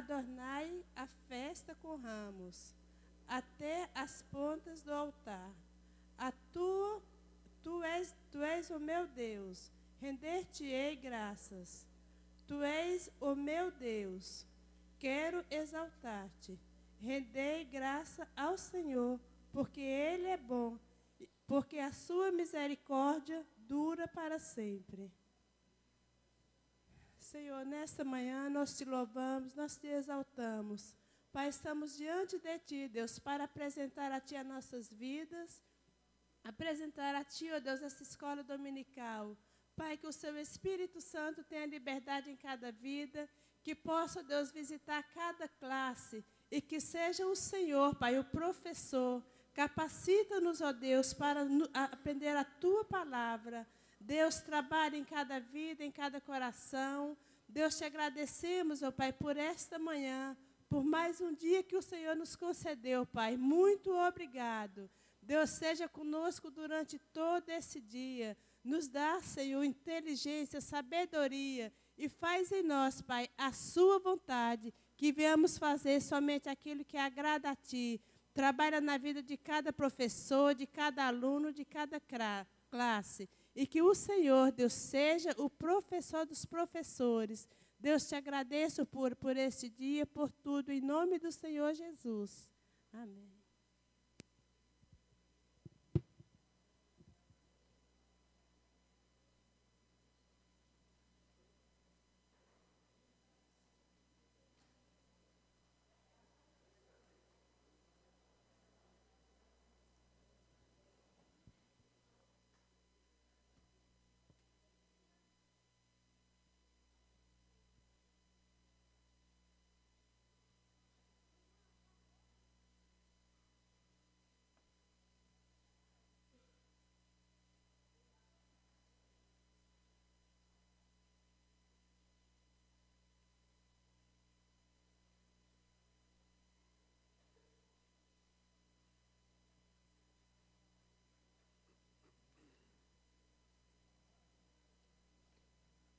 adornai a festa com ramos, até as pontas do altar. Tu és o meu Deus, render-te-ei graças. Tu és o meu Deus, quero exaltar-te. Rendei graça ao Senhor, porque Ele é bom, porque a sua misericórdia dura para sempre. Senhor, nesta manhã nós te louvamos, nós te exaltamos. Pai, estamos diante de Ti, Deus, para apresentar a Ti as nossas vidas, apresentar a Ti, ó Deus, essa escola dominical. Pai, que o Seu Espírito Santo tenha liberdade em cada vida, que possa, Deus, visitar cada classe e que seja o Senhor, Pai, o professor. Capacita-nos, ó Deus, para aprender a Tua palavra. Deus, trabalha em cada vida, em cada coração. Deus, te agradecemos, ó Pai, por esta manhã, por mais um dia que o Senhor nos concedeu, Pai. Muito obrigado. Deus, seja conosco durante todo esse dia. Nos dá, Senhor, inteligência, sabedoria e faz em nós, Pai, a sua vontade, que venhamos fazer somente aquilo que agrada a Ti. Trabalha na vida de cada professor, de cada aluno, de cada classe. E que o Senhor, Deus, seja o professor dos professores. Deus, te agradeço por este dia, por tudo, em nome do Senhor Jesus. Amém.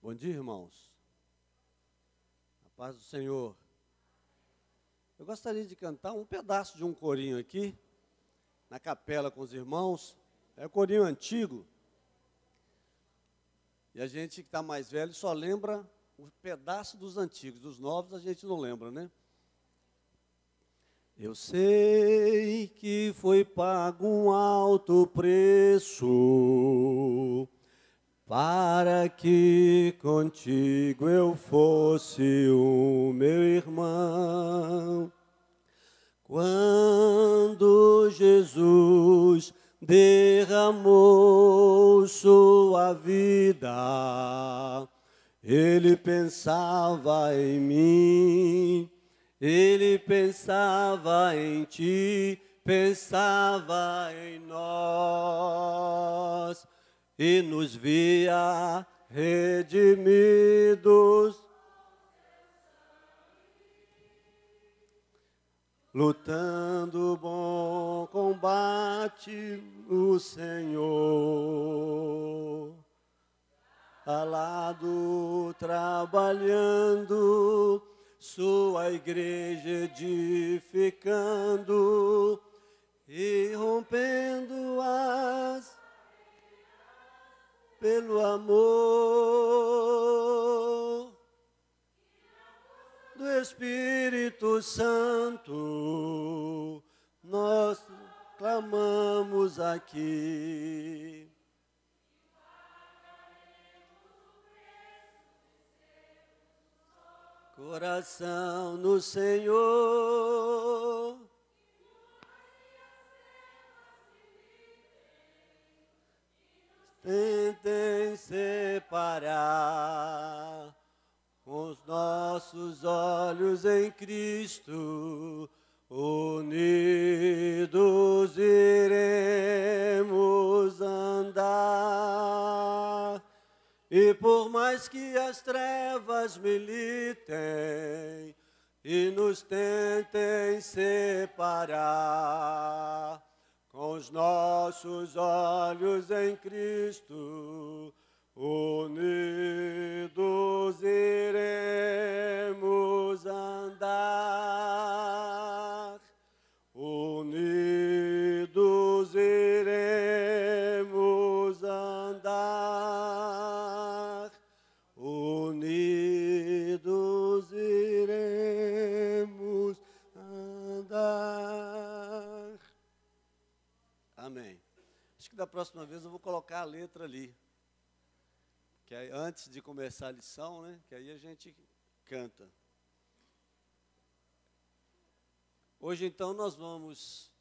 Bom dia, irmãos. A paz do Senhor. Eu gostaria de cantar um pedaço de um corinho aqui, na capela com os irmãos. É um corinho antigo. E a gente que está mais velho só lembra um pedaço dos antigos. Dos novos a gente não lembra, né? Eu sei que foi pago um alto preço para que contigo eu fosse o meu irmão. Quando Jesus derramou sua vida, Ele pensava em mim, Ele pensava em ti, pensava em nós. E nos via redimidos, lutando o bom combate, o Senhor, calado, trabalhando, sua igreja edificando e rompendo as pelo amor do Espírito Santo, nós clamamos aqui. Coração no Senhor, tentem separar com os nossos olhos em Cristo, unidos iremos andar. E por mais que as trevas militem e nos tentem separar, com os nossos olhos em Cristo, unidos iremos andar. iremos andar. Amém. Acho que da próxima vez eu vou colocar a letra ali. Que aí, antes de começar a lição, né? Que aí a gente canta. Hoje, então, nós vamos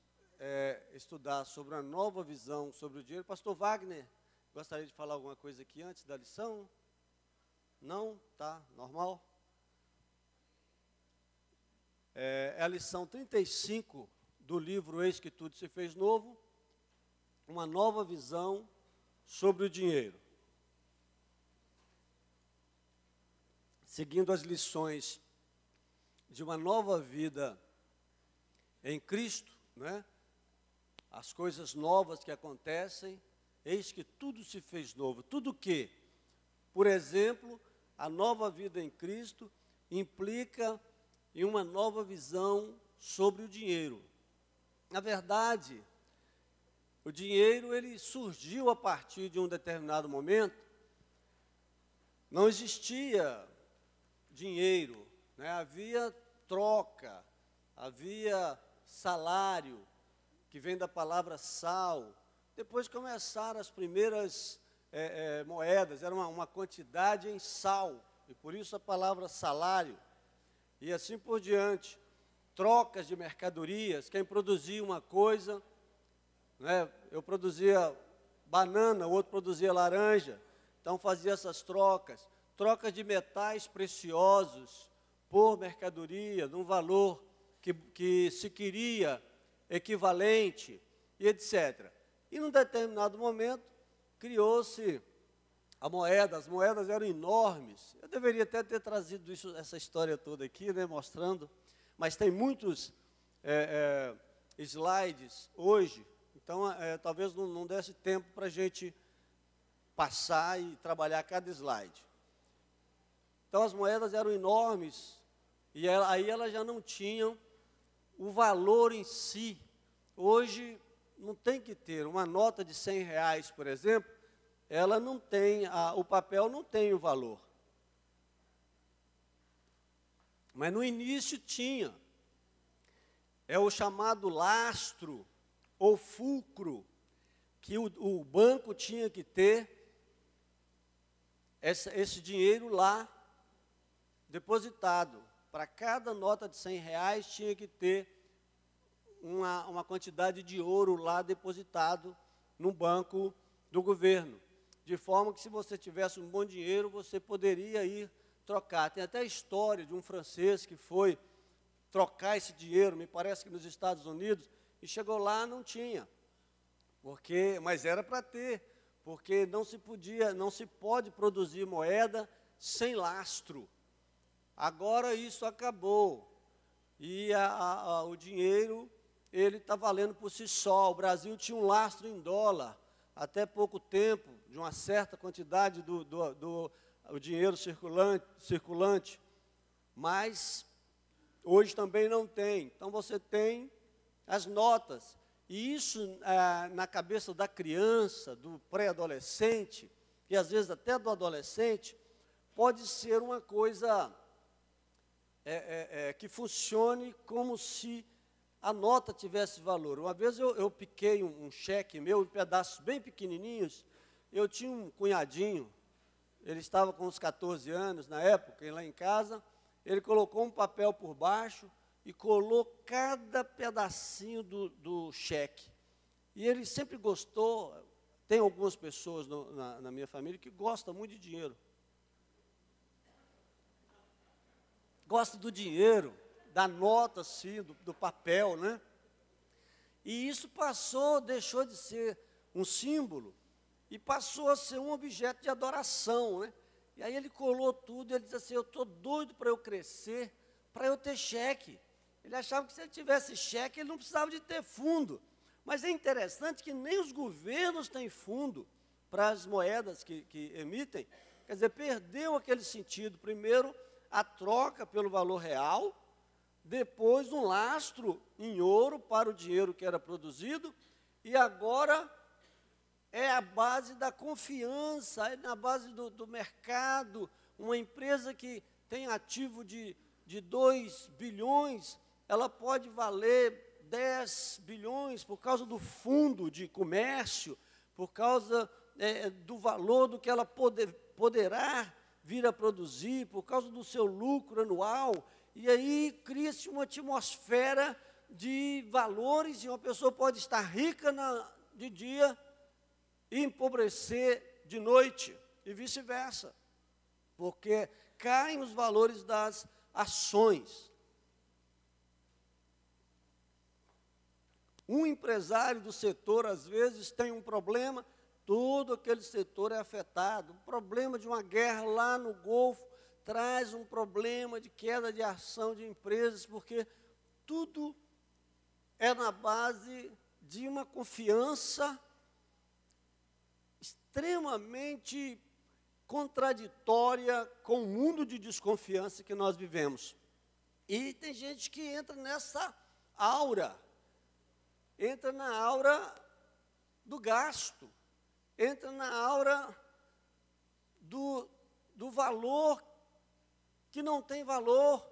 estudar sobre a nova visão sobre o dinheiro. Pastor Wagner, gostaria de falar alguma coisa aqui antes da lição? Não? Tá, normal? É a lição 35 do livro Eis que Tudo se Fez Novo, uma nova visão sobre o dinheiro. Seguindo as lições de uma nova vida em Cristo, né? As coisas novas que acontecem, eis que tudo se fez novo. Tudo o quê? Por exemplo, a nova vida em Cristo implica em uma nova visão sobre o dinheiro. Na verdade, o dinheiro ele surgiu a partir de um determinado momento. Não existia dinheiro, né? Havia troca, havia salário, que vem da palavra sal. Depois começaram as primeiras moedas, era uma quantidade em sal, e por isso a palavra salário, e assim por diante. Trocas de mercadorias, quem produzia uma coisa, né? Eu produzia banana, o outro produzia laranja, então fazia essas trocas. Trocas de metais preciosos por mercadoria, num valor que se queria equivalente, e etc. E num determinado momento, criou-se a moeda. As moedas eram enormes. Eu deveria até ter trazido essa história toda aqui, né, mostrando, mas tem muitos slides hoje, então talvez não desse tempo para a gente passar e trabalhar cada slide. Então as moedas eram enormes, e aí elas já não tinham o valor em si. Hoje não tem que ter uma nota de R$100, por exemplo, ela não tem, o papel não tem o valor. Mas no início tinha. É o chamado lastro ou fulcro, que o banco tinha que ter esse dinheiro lá depositado. Para cada nota de R$100 tinha que ter uma quantidade de ouro lá depositado no banco do governo. De forma que se você tivesse um bom dinheiro, você poderia ir trocar. Tem até a história de um francês que foi trocar esse dinheiro, me parece que nos Estados Unidos, e chegou lá, não tinha. Mas era para ter, porque não se pode produzir moeda sem lastro. Agora isso acabou, e o dinheiro, ele está valendo por si só. O Brasil tinha um lastro em dólar, até pouco tempo, de uma certa quantidade do dinheiro circulante, mas hoje também não tem. Então você tem as notas, e isso na cabeça da criança, do pré-adolescente, e às vezes até do adolescente, pode ser uma coisa que funcione como se a nota tivesse valor. Uma vez eu piquei um cheque meu em pedaços bem pequenininhos. Eu tinha um cunhadinho, ele estava com uns 14 anos na época, lá em casa. Ele colocou um papel por baixo e colou cada pedacinho do cheque. E ele sempre gostou. Tem algumas pessoas na minha família que gostam muito de dinheiro. Gosta do dinheiro, da nota, assim, do papel, né? E isso deixou de ser um símbolo e passou a ser um objeto de adoração, né? E aí ele colou tudo, e ele disse assim: eu estou doido para eu crescer, para eu ter cheque. Ele achava que se ele tivesse cheque, ele não precisava de ter fundo. Mas é interessante que nem os governos têm fundo para as moedas que emitem. Quer dizer, perdeu aquele sentido. Primeiro, a troca pelo valor real, depois um lastro em ouro para o dinheiro que era produzido, e agora é a base da confiança, é na base do mercado. Uma empresa que tem ativo de de 2 bilhões, ela pode valer 10 bilhões por causa do fundo de comércio, por causa do valor do que ela poderá vir a produzir, por causa do seu lucro anual. E aí cria-se uma atmosfera de valores, e uma pessoa pode estar rica de dia e empobrecer de noite, e vice-versa, porque caem os valores das ações. Um empresário do setor, às vezes, tem um problema, todo aquele setor é afetado. O problema de uma guerra lá no Golfo traz um problema de queda de ação de empresas, porque tudo é na base de uma confiança extremamente contraditória com o mundo de desconfiança que nós vivemos. E tem gente que entra nessa aura, entra na aura do gasto, entra na aura do valor que não tem valor.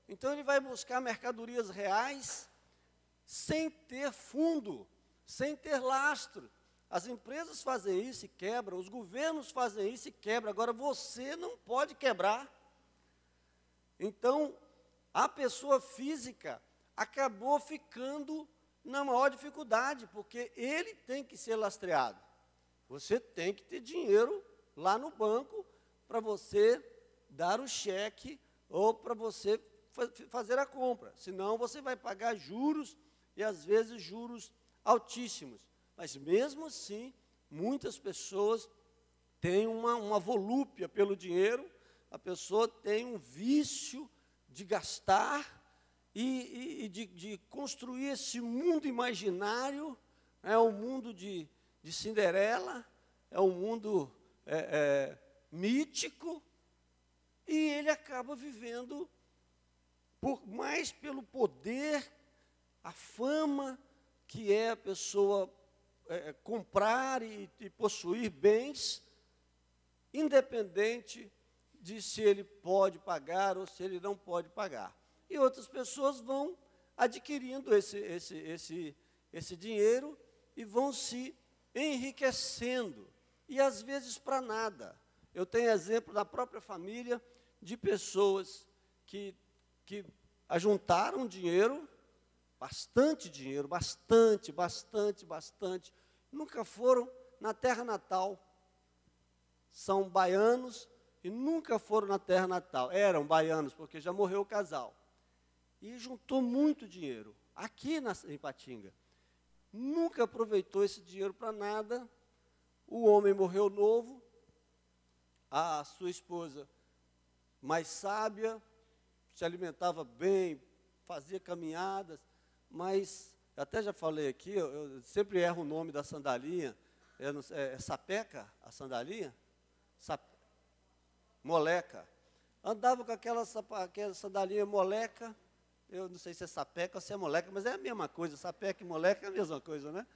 Então ele vai buscar mercadorias reais sem ter fundo, sem ter lastro. As empresas fazem isso e quebram, os governos fazem isso e quebram. Agora você não pode quebrar. Então, a pessoa física acabou ficando na maior dificuldade, porque ele tem que ser lastreado. Você tem que ter dinheiro lá no banco para você dar o cheque ou para você fazer a compra. Senão você vai pagar juros, e às vezes juros altíssimos. Mas mesmo assim, muitas pessoas têm uma volúpia pelo dinheiro, a pessoa tem um vício de gastar e de construir esse mundo imaginário, é um mundo de Cinderela, é um mundo mítico, e ele acaba vivendo mais pelo poder, a fama, que é a pessoa comprar e possuir bens, independente de se ele pode pagar ou se ele não pode pagar. E outras pessoas vão adquirindo esse dinheiro e vão se enriquecendo, e às vezes para nada. Eu tenho exemplo da própria família de pessoas que ajuntaram dinheiro, bastante dinheiro, bastante, nunca foram na terra natal. São baianos e nunca foram na terra natal. Eram baianos, porque já morreu o casal. E juntou muito dinheiro, aqui em Ipatinga. Nunca aproveitou esse dinheiro para nada. O homem morreu novo, a sua esposa mais sábia, se alimentava bem, fazia caminhadas, mas, até já falei aqui, eu sempre erro o nome da sandalinha, é sapeca, a sandalinha? Moleca. Andava com aquela sandalinha moleca, eu não sei se é sapeca ou se é moleca, mas é a mesma coisa, sapeca e moleca é a mesma coisa, né?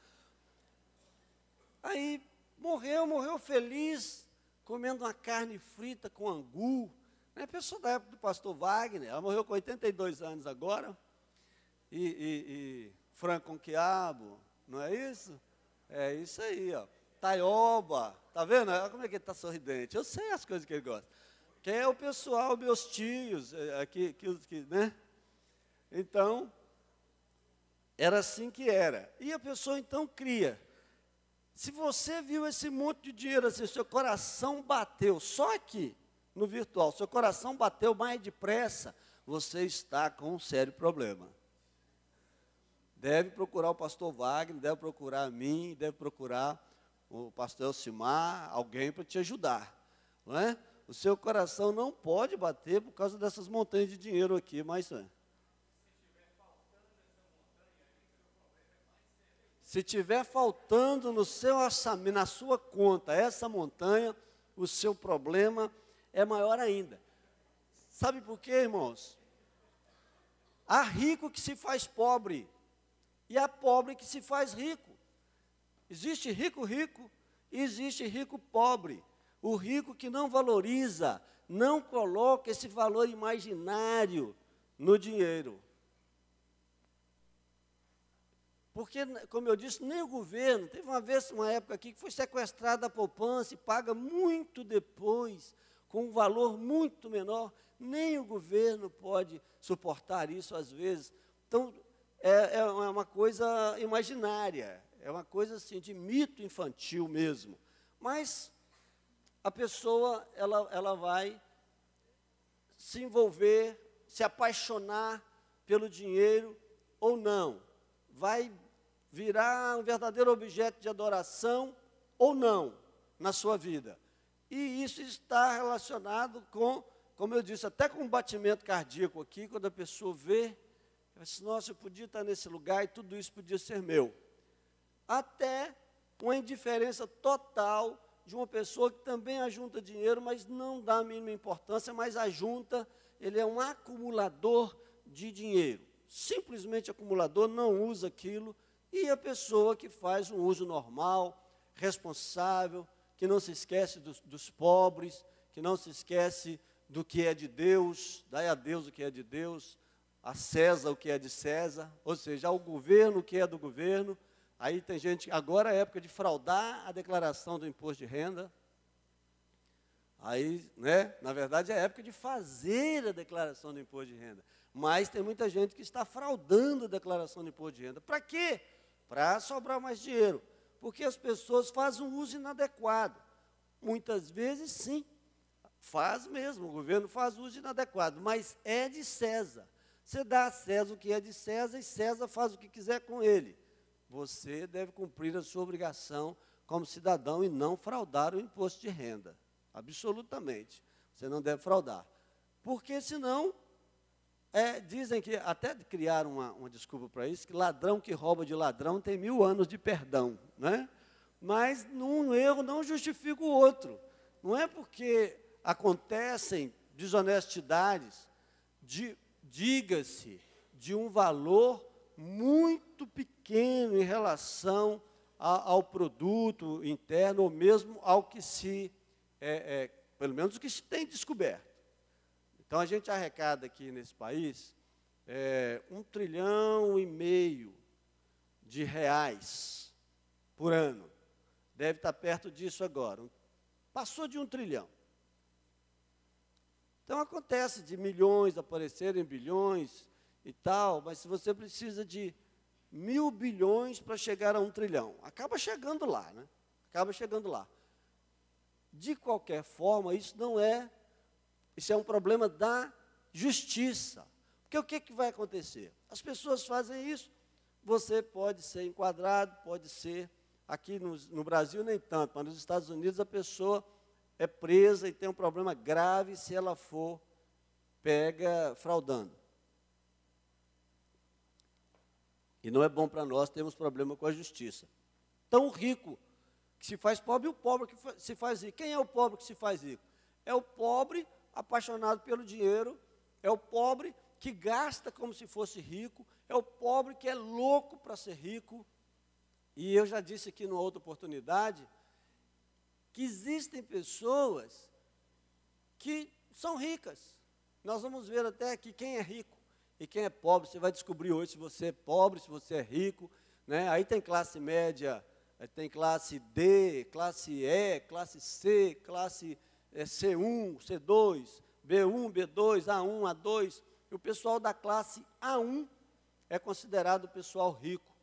Aí, morreu feliz, comendo uma carne frita com angu, né? Pessoa da época do pastor Wagner, ela morreu com 82 anos agora, e frango com quiabo, não é isso? É isso aí, ó. Taioba, tá vendo? Olha como é que ele está sorridente. Eu sei as coisas que ele gosta. Que é o pessoal, meus tios, né? Então, era assim que era. E a pessoa então cria. Se você viu esse monte de dinheiro assim, seu coração bateu, só aqui, no virtual, seu coração bateu mais depressa, você está com um sério problema. Deve procurar o pastor Wagner, deve procurar a mim, deve procurar o pastor Elcimar, alguém para te ajudar, não é? O seu coração não pode bater por causa dessas montanhas de dinheiro aqui, mas se tiver faltando no seu orçamento, na sua conta, essa montanha, o seu problema é maior ainda. Sabe por quê, irmãos? Há rico que se faz pobre, e há pobre que se faz rico. Existe rico e existe rico pobre. O rico que não valoriza, não coloca esse valor imaginário no dinheiro. Porque, como eu disse, nem o governo, teve uma época aqui que foi sequestrada a poupança e paga muito depois, com um valor muito menor, nem o governo pode suportar isso às vezes. Então, é uma coisa imaginária, é uma coisa assim de mito infantil mesmo. Mas a pessoa, ela vai se envolver, se apaixonar pelo dinheiro ou não, vai virar um verdadeiro objeto de adoração ou não na sua vida. E isso está relacionado com, como eu disse, até com um batimento cardíaco aqui, quando a pessoa vê, ela diz, nossa, eu podia estar nesse lugar e tudo isso podia ser meu. Até uma indiferença total de uma pessoa que também ajunta dinheiro, mas não dá a mínima importância, mas ajunta, ele é um acumulador de dinheiro. Simplesmente acumulador, não usa aquilo. E a pessoa que faz um uso normal, responsável, que não se esquece dos pobres, que não se esquece do que é de Deus, dai a Deus o que é de Deus, a César o que é de César, ou seja, ao governo o que é do governo. Aí tem gente, agora é época de fraudar a declaração do imposto de renda. Aí, na verdade é época de fazer a declaração do imposto de renda. Mas tem muita gente que está fraudando a declaração do imposto de renda. Para quê? Para sobrar mais dinheiro. Porque as pessoas fazem um uso inadequado. Muitas vezes, sim, faz mesmo, o governo faz uso inadequado, mas é de César. Você dá a César o que é de César e César faz o que quiser com ele. Você deve cumprir a sua obrigação como cidadão e não fraudar o imposto de renda. Absolutamente. Você não deve fraudar. Porque senão, dizem que, até criaram uma desculpa para isso, que ladrão que rouba de ladrão tem 1000 anos de perdão, né? Mas um erro não justifica o outro. Não é porque acontecem desonestidades, diga-se, de um valor muito pequeno em relação ao produto interno, ou mesmo ao que se, pelo menos o que se tem descoberto. Então, a gente arrecada aqui nesse país 1,5 trilhão de reais por ano. Deve estar perto disso agora. Passou de 1 trilhão. Então, acontece de milhões aparecerem bilhões e tal, mas se você precisa de 1000 bilhões para chegar a 1 trilhão, acaba chegando lá, né? Acaba chegando lá. De qualquer forma, isso é um problema da justiça. Porque o que vai acontecer? As pessoas fazem isso, você pode ser enquadrado, pode ser, aqui no Brasil nem tanto, mas nos Estados Unidos a pessoa é presa e tem um problema grave se ela for pega fraudando. E não é bom para nós, temos problema com a justiça. Então o rico que se faz pobre e o pobre que se faz rico. Quem é o pobre que se faz rico? É o pobre apaixonado pelo dinheiro, é o pobre que gasta como se fosse rico, é o pobre que é louco para ser rico. E eu já disse aqui numa outra oportunidade, que existem pessoas que são ricas. Nós vamos ver até aqui quem é rico e quem é pobre. Você vai descobrir hoje se você é pobre, se você é rico, né? Aí tem classe média, tem classe D, classe E, classe C, classe C1, C2, B1, B2, A1, A2. E o pessoal da classe A1 é considerado o pessoal rico,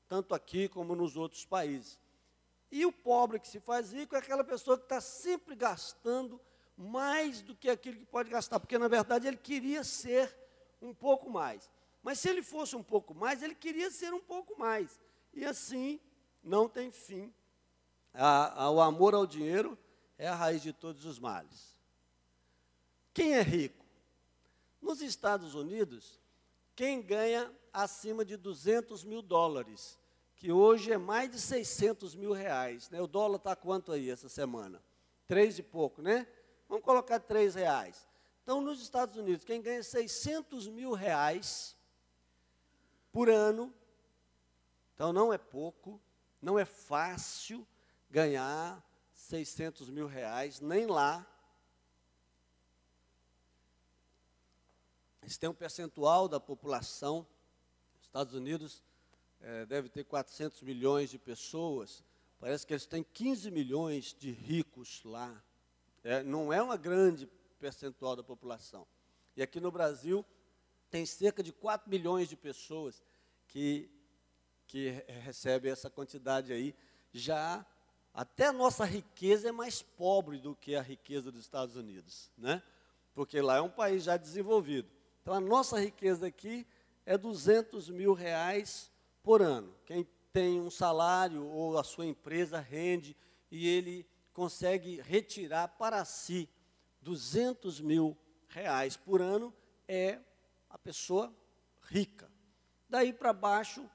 tanto aqui como nos outros países. E o pobre que se faz rico é aquela pessoa que está sempre gastando mais do que aquilo que pode gastar, porque, na verdade, ele queria ser um pouco mais. Mas, se ele fosse um pouco mais, ele queria ser um pouco mais. E, assim, não tem fim. O amor ao dinheiro é a raiz de todos os males. Quem é rico? Nos Estados Unidos, quem ganha acima de 200 mil dólares, que hoje é mais de 600 mil reais, né? O dólar está quanto aí essa semana? 3 e pouco, né? Vamos colocar 3 reais. Então, nos Estados Unidos, quem ganha 600 mil reais por ano, então não é pouco, não é fácil ganhar 600 mil reais, nem lá. eles têm um percentual da população. Os Estados Unidos deve ter 400 milhões de pessoas. Parece que eles têm 15 milhões de ricos lá. Não é uma grande percentual da população. E aqui no Brasil tem cerca de 4 milhões de pessoas que recebem essa quantidade aí. Já até a nossa riqueza é mais pobre do que a riqueza dos Estados Unidos, né? Porque lá é um país já desenvolvido. Então, a nossa riqueza aqui é 200 mil reais por ano. Quem tem um salário ou a sua empresa rende e ele consegue retirar para si 200 mil reais por ano, é a pessoa rica. Daí para baixo,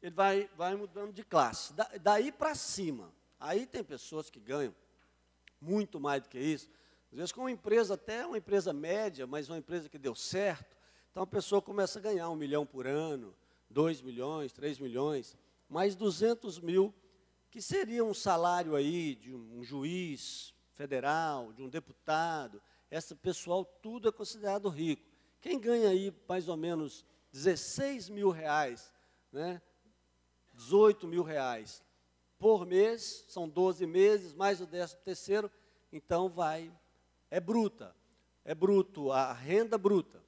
ele vai mudando de classe. Daí para cima, aí tem pessoas que ganham muito mais do que isso. Às vezes com uma empresa, até uma empresa média, mas uma empresa que deu certo, então a pessoa começa a ganhar 1 milhão por ano, 2 milhões, 3 milhões, mais 200 mil, que seria um salário aí de um juiz federal, de um deputado. Esse pessoal tudo é considerado rico. Quem ganha aí mais ou menos 16 mil reais, né, 18 mil reais por mês, são 12 meses, mais o 13º, então é bruto, a renda bruta.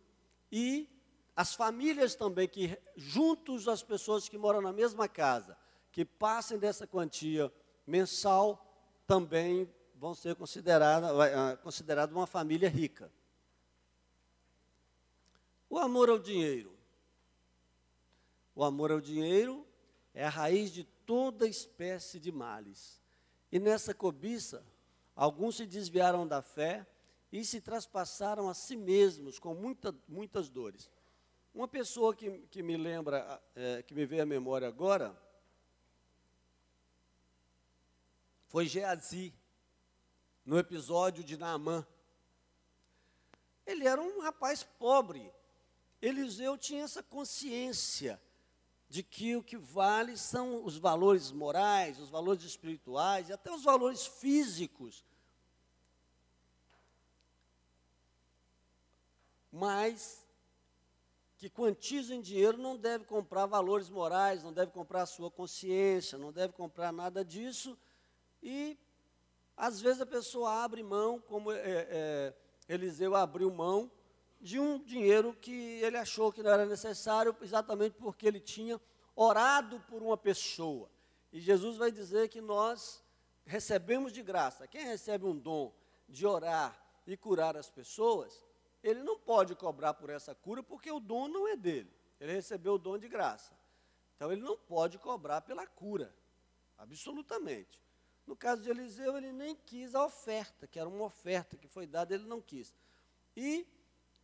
E as famílias também, que juntos as pessoas que moram na mesma casa, que passem dessa quantia mensal, também vão ser consideradas uma família rica. O amor ao dinheiro. O amor ao dinheiro é a raiz de toda espécie de males. E nessa cobiça, alguns se desviaram da fé e se traspassaram a si mesmos com muitas dores. Uma pessoa que me lembra, que me veio à memória agora, foi Geazi, no episódio de Naamã. Ele era um rapaz pobre. Eliseu tinha essa consciência de que o que vale são os valores morais, os valores espirituais e até os valores físicos. Mas que quantias em dinheiro não deve comprar valores morais, não deve comprar a sua consciência, não deve comprar nada disso. E, às vezes, a pessoa abre mão, como Eliseu abriu mão, de um dinheiro que ele achou que não era necessário, exatamente porque ele tinha orado por uma pessoa. E Jesus vai dizer que nós recebemos de graça. Quem recebe um dom de orar e curar as pessoas, ele não pode cobrar por essa cura, porque o dom não é dele. Ele recebeu o dom de graça. Então, ele não pode cobrar pela cura, absolutamente. No caso de Eliseu, ele nem quis a oferta, que era uma oferta que foi dada, ele não quis. E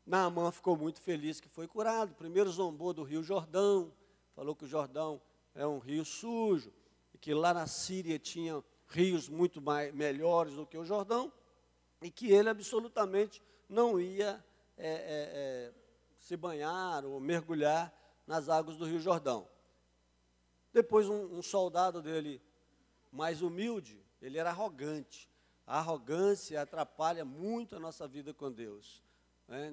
Naamã ficou muito feliz que foi curado. Primeiro zombou do rio Jordão, falou que o Jordão é um rio sujo, e que lá na Síria tinha rios muito melhores do que o Jordão, e que ele absolutamente não ia se banhar ou mergulhar nas águas do rio Jordão. Depois um soldado dele, mais humilde, ele era arrogante. A arrogância atrapalha muito a nossa vida com Deus.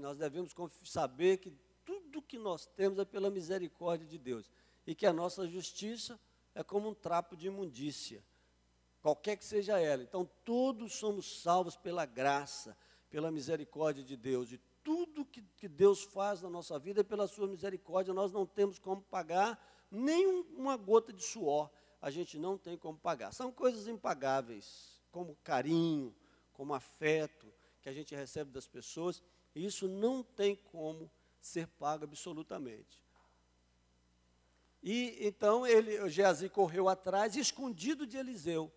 Nós devemos saber que tudo que nós temos é pela misericórdia de Deus. E que a nossa justiça é como um trapo de imundícia, qualquer que seja ela. Então, todos somos salvos pela graça, pela misericórdia de Deus. E tudo que Deus faz na nossa vida é pela sua misericórdia. Nós não temos como pagar nem uma gota de suor. A gente não tem como pagar. São coisas impagáveis, como carinho, como afeto que a gente recebe das pessoas. E isso não tem como ser pago absolutamente. E então Geazi correu atrás, escondido de Eliseu.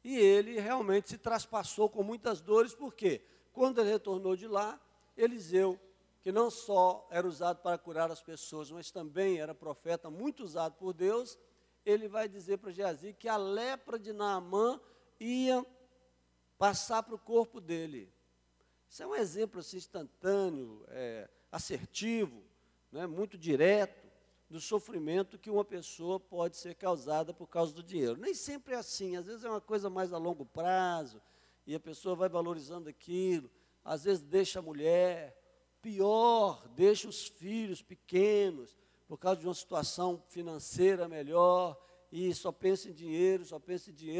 E ele realmente se traspassou com muitas dores, porque quando ele retornou de lá, Eliseu, que não só era usado para curar as pessoas, mas também era profeta muito usado por Deus, ele vai dizer para Geazi que a lepra de Naamã ia passar para o corpo dele. Isso é um exemplo assim, instantâneo, assertivo, né, muito direto, do sofrimento que uma pessoa pode ser causada por causa do dinheiro. Nem sempre é assim, às vezes é uma coisa mais a longo prazo, e a pessoa vai valorizando aquilo, às vezes deixa a mulher, pior, deixa os filhos pequenos, por causa de uma situação financeira melhor, e só pensa em dinheiro,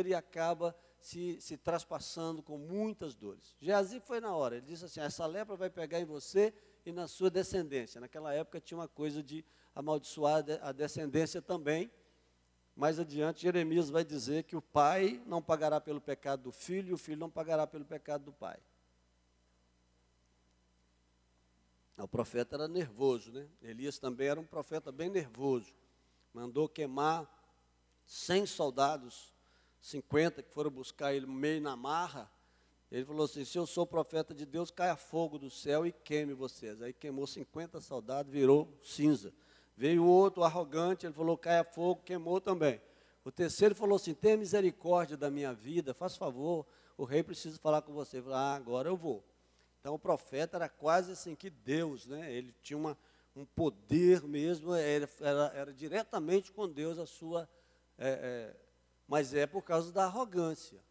e acaba se traspassando com muitas dores. Geazi foi na hora, ele disse assim, essa lepra vai pegar em você e na sua descendência. Naquela época tinha uma coisa de amaldiçoar a descendência também. Mais adiante, Jeremias vai dizer que o pai não pagará pelo pecado do filho, e o filho não pagará pelo pecado do pai. O profeta era nervoso, né? Elias também era um profeta bem nervoso. Mandou queimar 100 soldados, 50 que foram buscar ele meio na marra. Ele falou assim, se eu sou profeta de Deus, caia fogo do céu e queime vocês. Aí queimou 50 soldados, virou cinza. Veio o outro arrogante, ele falou, caia fogo, queimou também. O terceiro falou assim, tenha misericórdia da minha vida, faz favor, o rei precisa falar com você. Ele falou, agora eu vou. Então o profeta era quase assim que Deus, né? Ele tinha um poder mesmo, era diretamente com Deus a sua... mas é por causa da arrogância,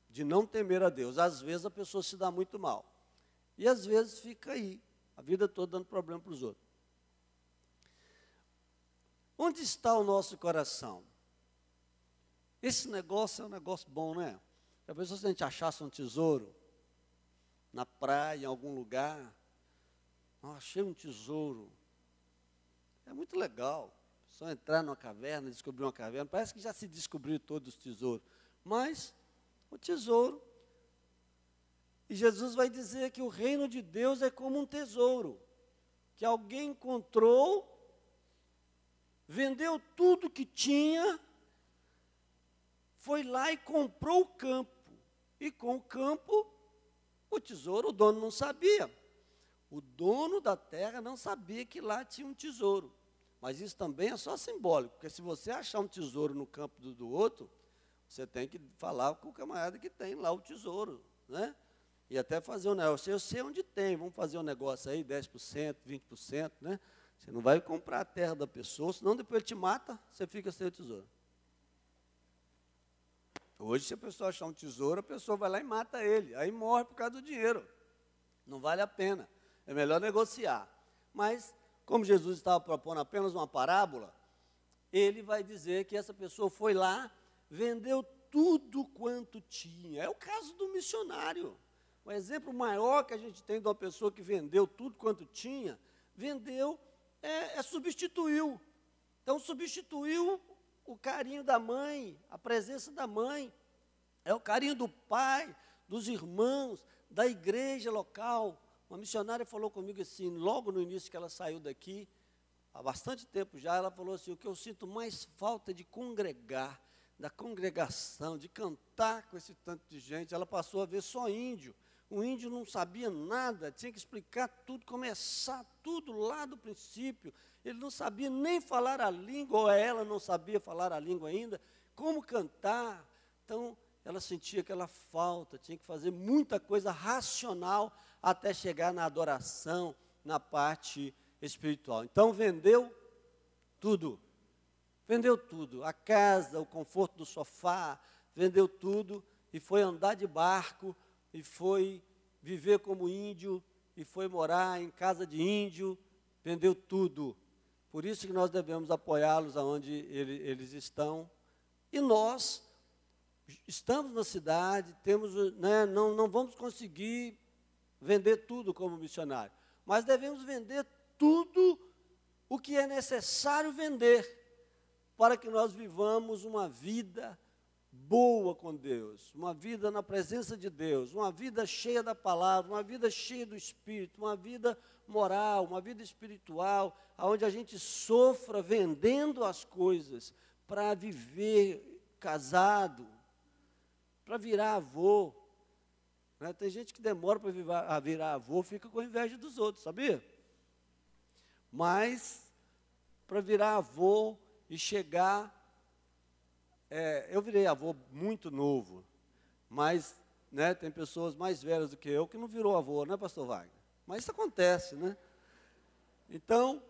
de não temer a Deus. Às vezes a pessoa se dá muito mal. E às vezes fica aí, a vida toda dando problema para os outros. Onde está o nosso coração? Esse negócio é um negócio bom, né? Já pensou se a gente achasse um tesouro na praia, em algum lugar? Achei um tesouro. É muito legal. Só entrar numa caverna, descobrir uma caverna. Parece que já se descobriu todos os tesouros. Mas o tesouro. E Jesus vai dizer que o reino de Deus é como um tesouro. Que alguém encontrou, vendeu tudo que tinha, foi lá e comprou o campo. E com o campo, o tesouro, o dono não sabia. O dono da terra não sabia que lá tinha um tesouro. Mas isso também é só simbólico, porque se você achar um tesouro no campo do outro, você tem que falar com o camarada que tem lá o tesouro, né? E até fazer um negócio, eu sei onde tem, vamos fazer um negócio aí, 10%, 20%, né? Você não vai comprar a terra da pessoa, senão depois ele te mata, você fica sem o tesouro. Hoje, se a pessoa achar um tesouro, a pessoa vai lá e mata ele, aí morre por causa do dinheiro. Não vale a pena, é melhor negociar. Mas, como Jesus estava propondo apenas uma parábola, ele vai dizer que essa pessoa foi lá, vendeu tudo quanto tinha. É o caso do missionário. O exemplo maior que a gente tem de uma pessoa que vendeu tudo quanto tinha, vendeu, substituiu. Então, substituiu o carinho da mãe, a presença da mãe, é o carinho do pai, dos irmãos, da igreja local. Uma missionária falou comigo assim, logo no início que ela saiu daqui, há bastante tempo já, ela falou assim, o que eu sinto mais falta é de congregar, da congregação, de cantar com esse tanto de gente. Ela passou a ver só índio. O índio não sabia nada, tinha que explicar tudo, começar tudo lá do princípio. Ele não sabia nem falar a língua, ou ela não sabia falar a língua ainda, como cantar. Então, ela sentia aquela falta, tinha que fazer muita coisa racional até chegar na adoração, na parte espiritual. Então, vendeu tudo. Vendeu tudo, a casa, o conforto do sofá, vendeu tudo e foi andar de barco, e foi viver como índio, e foi morar em casa de índio, vendeu tudo. Por isso que nós devemos apoiá-los aonde eles estão. E nós estamos na cidade, temos, né, não vamos conseguir vender tudo como missionário, mas devemos vender tudo o que é necessário vender, para que nós vivamos uma vida boa com Deus, uma vida na presença de Deus, uma vida cheia da palavra, uma vida cheia do Espírito, uma vida moral, uma vida espiritual, onde a gente sofra vendendo as coisas para viver casado, para virar avô. Né? Tem gente que demora para virar avô, fica com inveja dos outros, sabia? Mas, para virar avô e chegar... eu virei avô muito novo, mas, né, tem pessoas mais velhas do que eu que não virou avô, né, pastor Wagner? Mas isso acontece, né? Então,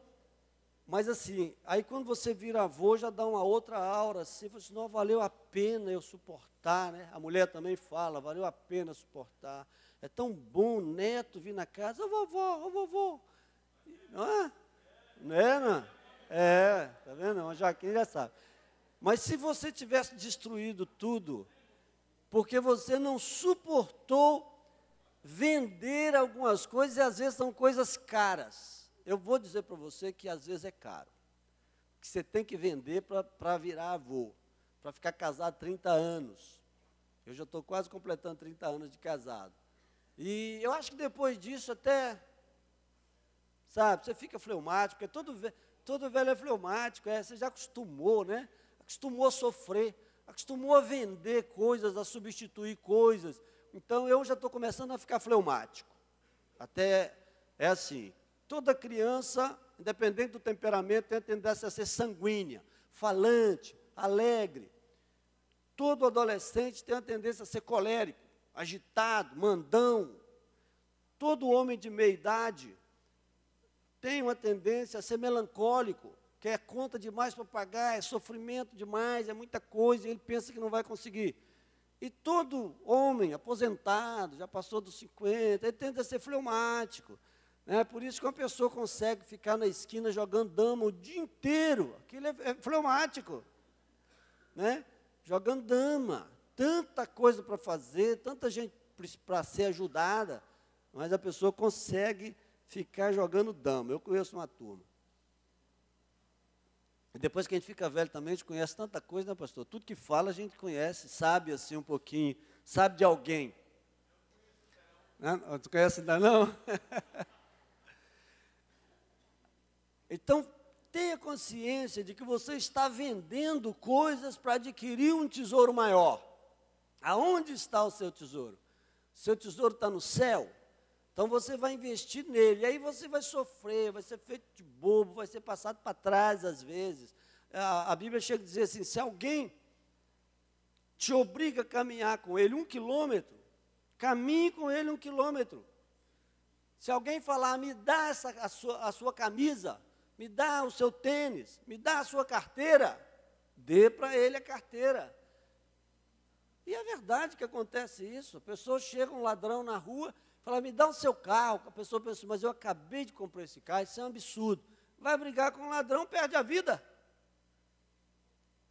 mas assim, aí quando você vira avô, já dá uma outra aura, assim, fala assim, não, valeu a pena eu suportar, né? A mulher também fala, valeu a pena suportar. É tão bom o neto vir na casa, ô vovô, Não é? Não é, não? É, tá vendo? O Joaquim já sabe. Mas se você tivesse destruído tudo, porque você não suportou vender algumas coisas, e às vezes são coisas caras. Eu vou dizer para você que às vezes é caro. Que você tem que vender para virar avô, para ficar casado 30 anos. Eu já estou quase completando 30 anos de casado. E eu acho que depois disso até, sabe, você fica fleumático, porque todo velho é fleumático, você já acostumou, né? Acostumou a sofrer, acostumou a vender coisas, a substituir coisas. Então, eu já estou começando a ficar fleumático. Até é assim, toda criança, independente do temperamento, tem a tendência a ser sanguínea, falante, alegre. Todo adolescente tem a tendência a ser colérico, agitado, mandão. Todo homem de meia idade tem uma tendência a ser melancólico, quer conta demais para pagar, é sofrimento demais, é muita coisa, e ele pensa que não vai conseguir. E todo homem aposentado, já passou dos 50, ele tende a ser fleumático. Né? Por isso que uma pessoa consegue ficar na esquina jogando dama o dia inteiro, aquilo é fleumático. Né? Jogando dama, tanta coisa para fazer, tanta gente para ser ajudada, mas a pessoa consegue ficar jogando dama. Eu conheço uma turma. E depois que a gente fica velho também, a gente conhece tanta coisa, né, pastor? Tudo que fala a gente conhece, sabe assim um pouquinho, sabe de alguém. Né? Tu conhece ainda não? Então, tenha consciência de que você está vendendo coisas para adquirir um tesouro maior. Aonde está o seu tesouro? Seu tesouro está no céu? Então você vai investir nele, e aí você vai sofrer, vai ser feito de bobo, vai ser passado para trás às vezes. A Bíblia chega a dizer assim, se alguém te obriga a caminhar com ele 1 quilômetro, caminhe com ele 1 quilômetro. Se alguém falar, me dá a sua camisa, me dá o seu tênis, me dá a sua carteira, dê para ele a carteira. E é verdade que acontece isso, a pessoa chega, um ladrão na rua, fala, me dá o seu carro. A pessoa pensa, mas eu acabei de comprar esse carro, isso é um absurdo. Vai brigar com o ladrão, perde a vida.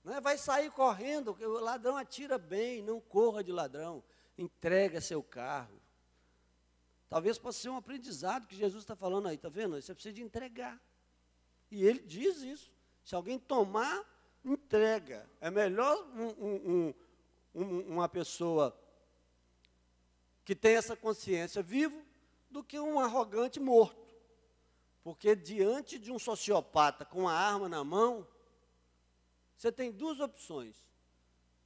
Né? Vai sair correndo, o ladrão atira bem, não corra de ladrão. Entrega seu carro. Talvez possa ser um aprendizado que Jesus está falando aí, está vendo? Você precisa de entregar. E ele diz isso. Se alguém tomar, entrega. É melhor uma pessoa que tem essa consciência vivo, do que um arrogante morto. Porque diante de um sociopata com uma arma na mão, você tem duas opções.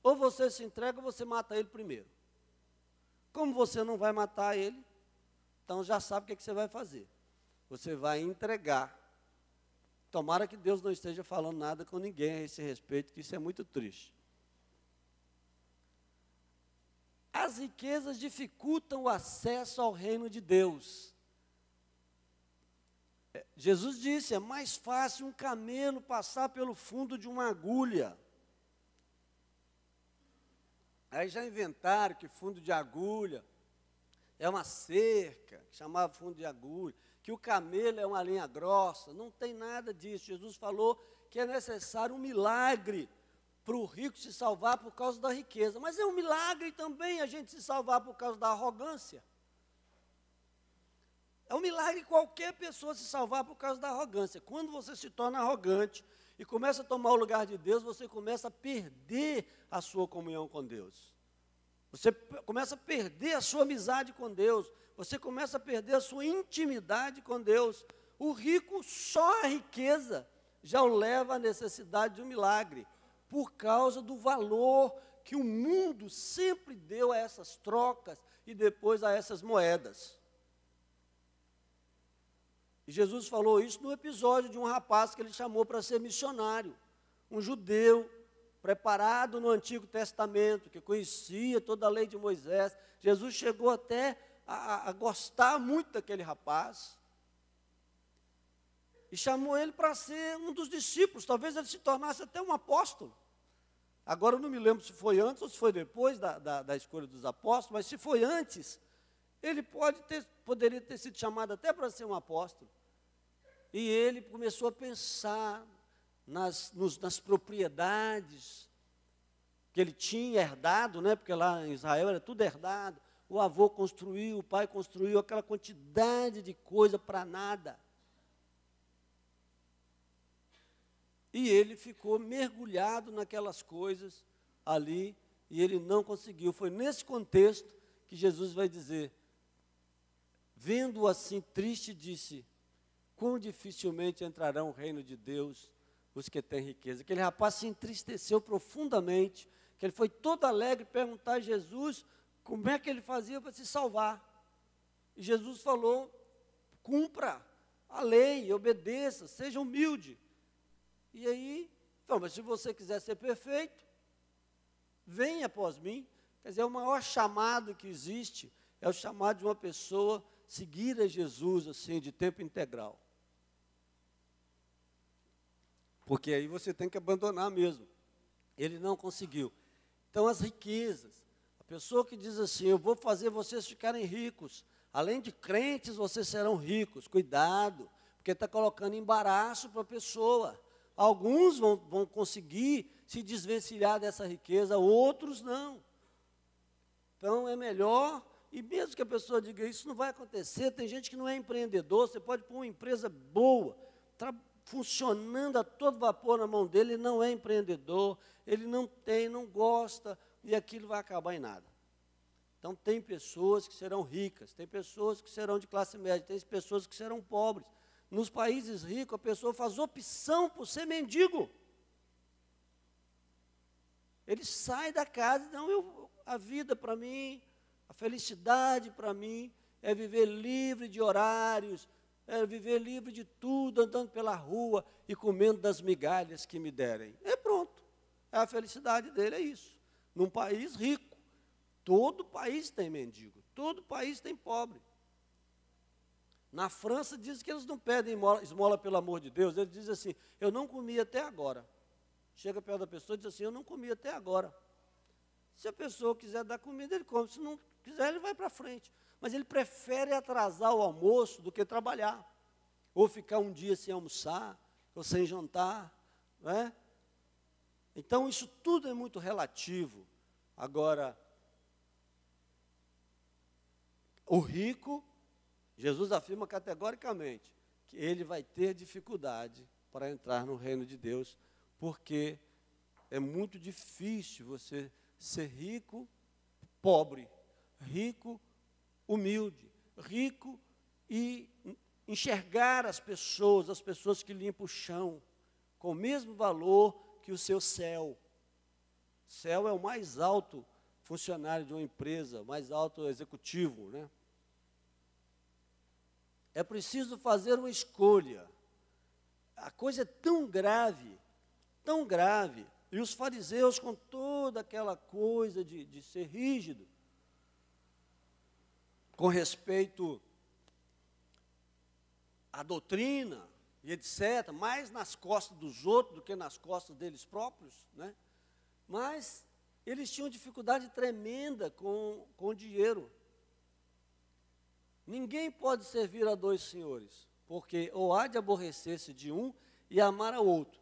Ou você se entrega ou você mata ele primeiro. Como você não vai matar ele, então já sabe o que você vai fazer. Você vai entregar. Tomara que Deus não esteja falando nada com ninguém a esse respeito, que isso é muito triste. As riquezas dificultam o acesso ao reino de Deus. Jesus disse, é mais fácil um camelo passar pelo fundo de uma agulha. Aí já inventaram que fundo de agulha é uma cerca, que chamava fundo de agulha, que o camelo é uma linha grossa. Não tem nada disso. Jesus falou que é necessário um milagre para o rico se salvar por causa da riqueza. Mas é um milagre também a gente se salvar por causa da arrogância. É um milagre qualquer pessoa se salvar por causa da arrogância. Quando você se torna arrogante e começa a tomar o lugar de Deus, você começa a perder a sua comunhão com Deus. Você começa a perder a sua amizade com Deus. Você começa a perder a sua intimidade com Deus. O rico, só a riqueza já o leva à necessidade de um milagre, por causa do valor que o mundo sempre deu a essas trocas e depois a essas moedas. E Jesus falou isso no episódio de um rapaz que ele chamou para ser missionário, um judeu preparado no Antigo Testamento, que conhecia toda a lei de Moisés. Jesus chegou até a gostar muito daquele rapaz e chamou ele para ser um dos discípulos. Talvez ele se tornasse até um apóstolo. Agora eu não me lembro se foi antes ou se foi depois da escolha dos apóstolos, mas se foi antes, ele poderia ter sido chamado até para ser um apóstolo. E ele começou a pensar nas propriedades que ele tinha herdado, né? Porque lá em Israel era tudo herdado. O avô construiu, o pai construiu, aquela quantidade de coisa para nada. E ele ficou mergulhado naquelas coisas ali, e ele não conseguiu. Foi nesse contexto que Jesus vai dizer, vendo-o assim triste, disse, quão dificilmente entrarão no reino de Deus os que têm riqueza. Aquele rapaz se entristeceu profundamente, que ele foi todo alegre perguntar a Jesus como é que ele fazia para se salvar. E Jesus falou, cumpra a lei, obedeça, seja humilde. E aí, falou, mas se você quiser ser perfeito, venha após mim. Quer dizer, o maior chamado que existe é o chamado de uma pessoa seguir a Jesus, assim, de tempo integral. Porque aí você tem que abandonar mesmo. Ele não conseguiu. Então, as riquezas. A pessoa que diz assim, eu vou fazer vocês ficarem ricos. Além de crentes, vocês serão ricos. Cuidado, porque está colocando embaraço para a pessoa. Alguns vão conseguir se desvencilhar dessa riqueza, outros não. Então, é melhor, e mesmo que a pessoa diga, isso não vai acontecer, tem gente que não é empreendedor, você pode pôr uma empresa boa, funcionando a todo vapor na mão dele, ele não é empreendedor, ele não tem, não gosta, e aquilo vai acabar em nada. Então, tem pessoas que serão ricas, tem pessoas que serão de classe média, tem pessoas que serão pobres. Nos países ricos, a pessoa faz opção por ser mendigo. Ele sai da casa, não, a vida para mim, a felicidade para mim, é viver livre de horários, é viver livre de tudo, andando pela rua e comendo das migalhas que me derem. É pronto. A felicidade dele é isso. Num país rico, todo país tem mendigo, todo país tem pobre. Na França, diz que eles não pedem esmola pelo amor de Deus, eles dizem assim, eu não comi até agora. Chega perto da pessoa e diz assim, eu não comi até agora. Se a pessoa quiser dar comida, ele come, se não quiser, ele vai para frente. Mas ele prefere atrasar o almoço do que trabalhar, ou ficar um dia sem almoçar, ou sem jantar, não é? Então, isso tudo é muito relativo. Agora, o rico, Jesus afirma categoricamente que ele vai ter dificuldade para entrar no reino de Deus, porque é muito difícil você ser rico, pobre, rico, humilde, rico e enxergar as pessoas que limpam o chão, com o mesmo valor que o seu céu. Céu é o mais alto funcionário de uma empresa, mais alto executivo, né? É preciso fazer uma escolha. A coisa é tão grave, e os fariseus com toda aquela coisa de ser rígido, com respeito à doutrina e etc., mais nas costas dos outros do que nas costas deles próprios, né? Mas eles tinham dificuldade tremenda com o dinheiro. Ninguém pode servir a dois senhores, porque ou há de aborrecer-se de um e amar ao outro,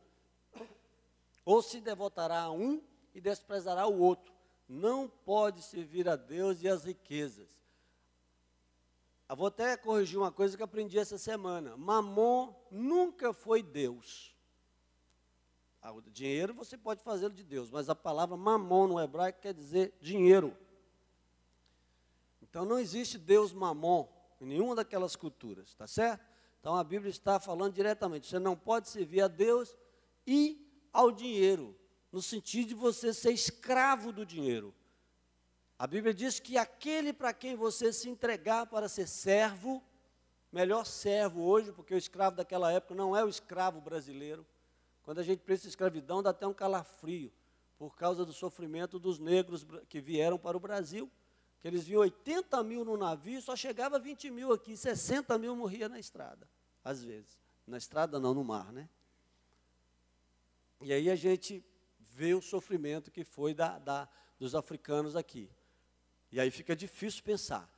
ou se devotará a um e desprezará o outro. Não pode servir a Deus e às riquezas. Eu vou até corrigir uma coisa que aprendi essa semana. Mamon nunca foi Deus. O dinheiro você pode fazê-lo de Deus, mas a palavra mamon no hebraico quer dizer dinheiro. Então não existe Deus mamon em nenhuma daquelas culturas, está certo? Então a Bíblia está falando diretamente, você não pode servir a Deus e ao dinheiro, no sentido de você ser escravo do dinheiro. A Bíblia diz que aquele para quem você se entregar para ser servo, melhor servo hoje, porque o escravo daquela época não é o escravo brasileiro. Quando a gente pensa em escravidão, dá até um calafrio, por causa do sofrimento dos negros que vieram para o Brasil, que eles vinham 80 mil no navio, só chegava 20 mil aqui, 60 mil morria na estrada, às vezes. Na estrada não, no mar, né? E aí a gente vê o sofrimento que foi dos africanos aqui. E aí fica difícil pensar.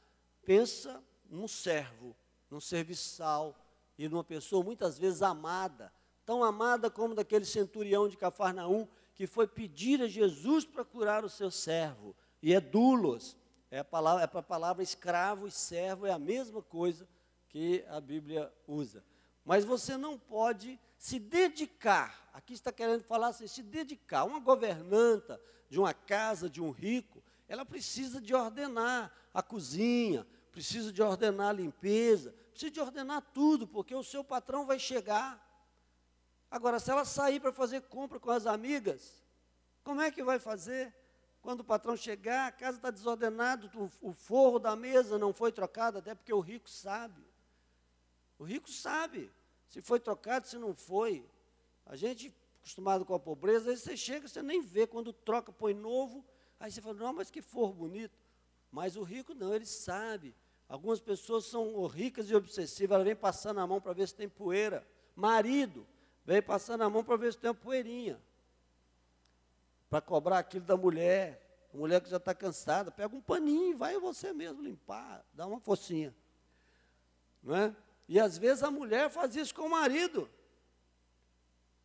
Pensa num servo, num serviçal, e numa pessoa muitas vezes amada, tão amada como daquele centurião de Cafarnaum, que foi pedir a Jesus para curar o seu servo, e é doulos, para a palavra escravo e servo, é a mesma coisa que a Bíblia usa. Mas você não pode se dedicar, aqui está querendo falar assim, se dedicar. Uma governanta de uma casa, de um rico, ela precisa de ordenar a cozinha, precisa de ordenar a limpeza, precisa de ordenar tudo, porque o seu patrão vai chegar. Agora, se ela sair para fazer compra com as amigas, como é que vai fazer? Quando o patrão chegar, a casa está desordenada, o forro da mesa não foi trocado, até porque o rico sabe. O rico sabe se foi trocado, se não foi. A gente, acostumado com a pobreza, aí você chega, você nem vê, quando troca, põe novo, aí você fala, não, mas que forro bonito. Mas o rico não, ele sabe. Algumas pessoas são ricas e obsessivas, ela vem passando a mão para ver se tem poeira. Marido, vem passando a mão para ver se tem uma poeirinha. Para cobrar aquilo da mulher, a mulher que já está cansada, pega um paninho e vai você mesmo limpar, dá uma focinha. Não é? E às vezes a mulher faz isso com o marido.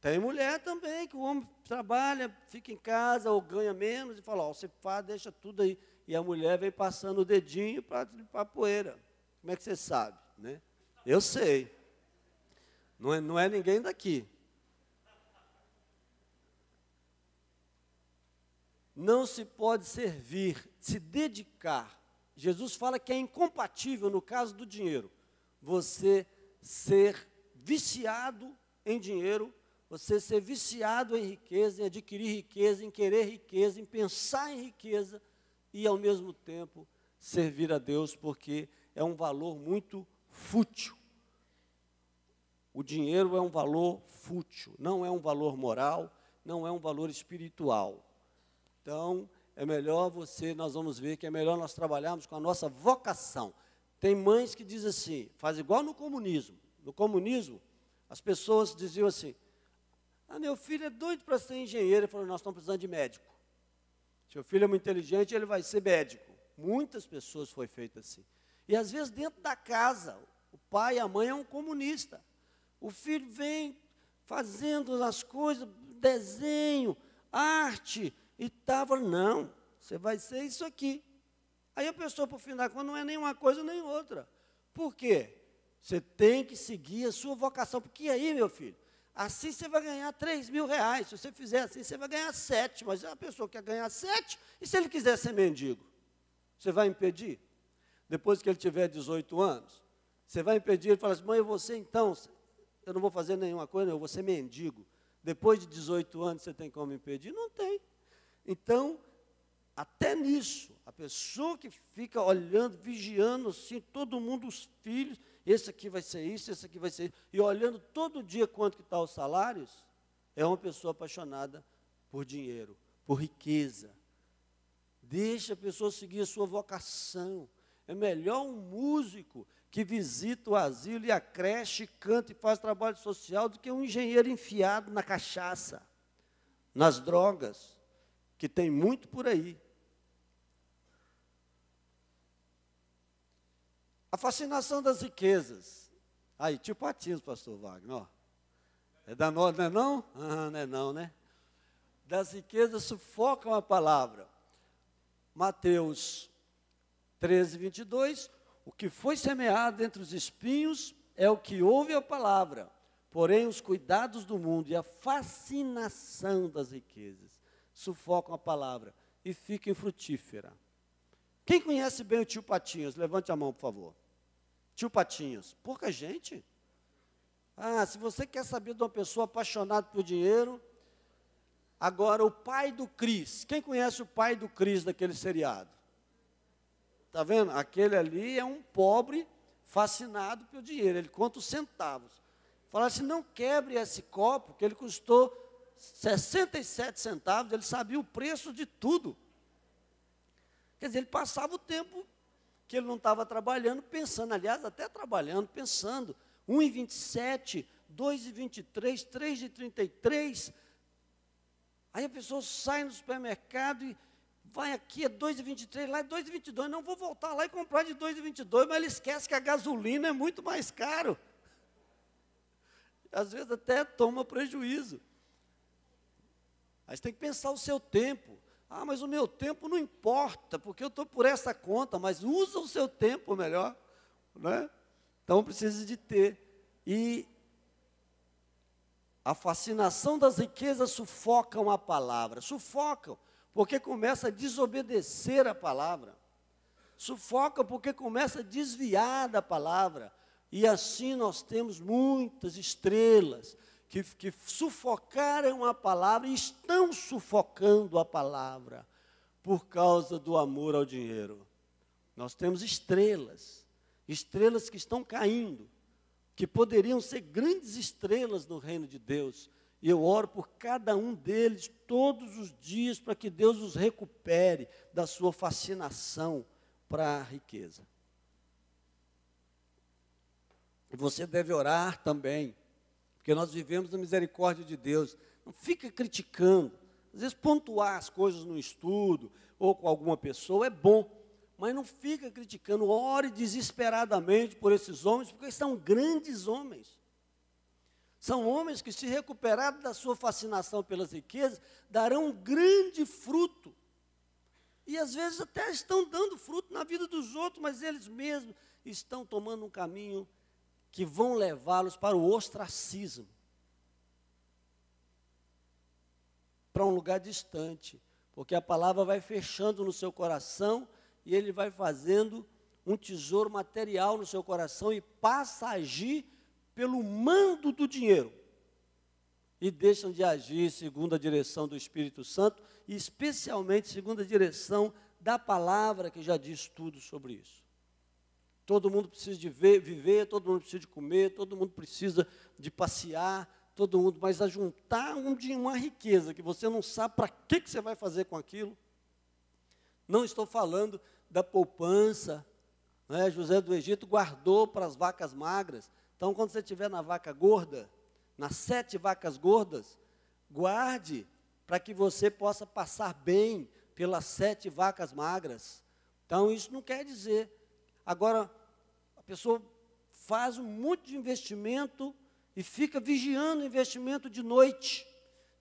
Tem mulher também, que o homem trabalha, fica em casa ou ganha menos e fala, ó, você faz, deixa tudo aí. E a mulher vem passando o dedinho para limpar a poeira. Como é que você sabe? Né? Eu sei. Não é ninguém daqui. Não se pode servir, se dedicar. Jesus fala que é incompatível, no caso do dinheiro, você ser viciado em dinheiro, você ser viciado em riqueza, em adquirir riqueza, em querer riqueza, em pensar em riqueza e, ao mesmo tempo, servir a Deus, porque é um valor muito fútil. O dinheiro é um valor fútil, não é um valor moral, não é um valor espiritual. Então, é melhor nós vamos ver que é melhor nós trabalharmos com a nossa vocação. Tem mães que dizem assim, faz igual no comunismo. No comunismo, as pessoas diziam assim, meu filho é doido para ser engenheiro. Ele falou, nós estamos precisando de médico. Seu filho é muito inteligente, ele vai ser médico. Muitas pessoas foi feito assim. E às vezes dentro da casa, o pai e a mãe é um comunista. O filho vem fazendo as coisas, desenho, arte, e estava, não, você vai ser isso aqui. Aí a pessoa, por fim da conta, não é nem uma coisa nem outra. Por quê? Você tem que seguir a sua vocação, porque aí, meu filho, assim você vai ganhar 3 mil reais. Se você fizer assim, você vai ganhar 7. Mas a pessoa quer ganhar 7, e se ele quiser ser mendigo? Você vai impedir? Depois que ele tiver 18 anos, você vai impedir, ele fala assim, mãe, você então, eu não vou fazer nenhuma coisa, eu vou ser mendigo. Depois de 18 anos, você tem como impedir? Não tem. Então, até nisso, a pessoa que fica olhando, vigiando assim, todo mundo, os filhos, esse aqui vai ser isso, esse aqui vai ser isso, e olhando todo dia quanto que está os salários, é uma pessoa apaixonada por dinheiro, por riqueza. Deixa a pessoa seguir a sua vocação. É melhor um músico que visita o asilo e a creche, canta e faz trabalho social, do que um engenheiro enfiado na cachaça, nas drogas, que tem muito por aí. A fascinação das riquezas. Aí, tio Patinhos, pastor Wagner, ó. É da nós, não é não? Não é não, né? Das riquezas sufocam a palavra. Mateus 13, 22. O que foi semeado entre os espinhos é o que ouve a palavra. Porém, os cuidados do mundo e a fascinação das riquezas sufocam a palavra e fica infrutífera. Quem conhece bem o tio Patinhos? Levante a mão, por favor. Tio Patinhos. Pouca gente. Se você quer saber de uma pessoa apaixonada por dinheiro, agora o pai do Cris. Quem conhece o pai do Cris daquele seriado? Está vendo? Aquele ali é um pobre fascinado pelo dinheiro. Ele conta os centavos. Fala assim, não quebre esse copo, que ele custou 67 centavos, ele sabia o preço de tudo. Quer dizer, ele passava o tempo que ele não estava trabalhando, pensando, aliás, até trabalhando, pensando, 1,27, 2,23, 3,33. Aí a pessoa sai no supermercado e vai aqui, é 2,23, lá é 2,22, não vou voltar lá e comprar de 2,22, mas ele esquece que a gasolina é muito mais caro. às vezes até toma prejuízo. Aí você tem que pensar o seu tempo. Ah, mas o meu tempo não importa, porque eu estou por essa conta, mas usa o seu tempo melhor, né? Então precisa de ter. E a fascinação das riquezas sufocam a palavra, sufocam, porque começa a desobedecer a palavra, sufoca porque começa a desviar da palavra, e assim nós temos muitas estrelas que sufocaram a palavra e estão sufocando a palavra por causa do amor ao dinheiro. Nós temos estrelas que estão caindo, que poderiam ser grandes estrelas no reino de Deus. E eu oro por cada um deles todos os dias para que Deus os recupere da sua fascinação para a riqueza. E você deve orar também, porque nós vivemos na misericórdia de Deus. Não fica criticando. Às vezes pontuar as coisas no estudo ou com alguma pessoa é bom, mas não fica criticando. Ore desesperadamente por esses homens, porque são grandes homens. São homens que, se recuperados da sua fascinação pelas riquezas, darão um grande fruto. E às vezes até estão dando fruto na vida dos outros, mas eles mesmos estão tomando um caminho que vão levá-los para o ostracismo, para um lugar distante, porque a palavra vai fechando no seu coração e ele vai fazendo um tesouro material no seu coração e passa a agir pelo mando do dinheiro. E deixam de agir segundo a direção do Espírito Santo, e especialmente segundo a direção da palavra, que já diz tudo sobre isso. Todo mundo precisa de viver, todo mundo precisa de comer, todo mundo precisa de passear, todo mundo, mas a juntar uma riqueza que você não sabe para que você vai fazer com aquilo. Não estou falando da poupança, né? José do Egito guardou para as vacas magras. Então, quando você estiver na vaca gorda, nas 7 vacas gordas, guarde para que você possa passar bem pelas 7 vacas magras. Então, isso não quer dizer. Agora, a pessoa faz um monte de investimento e fica vigiando o investimento de noite.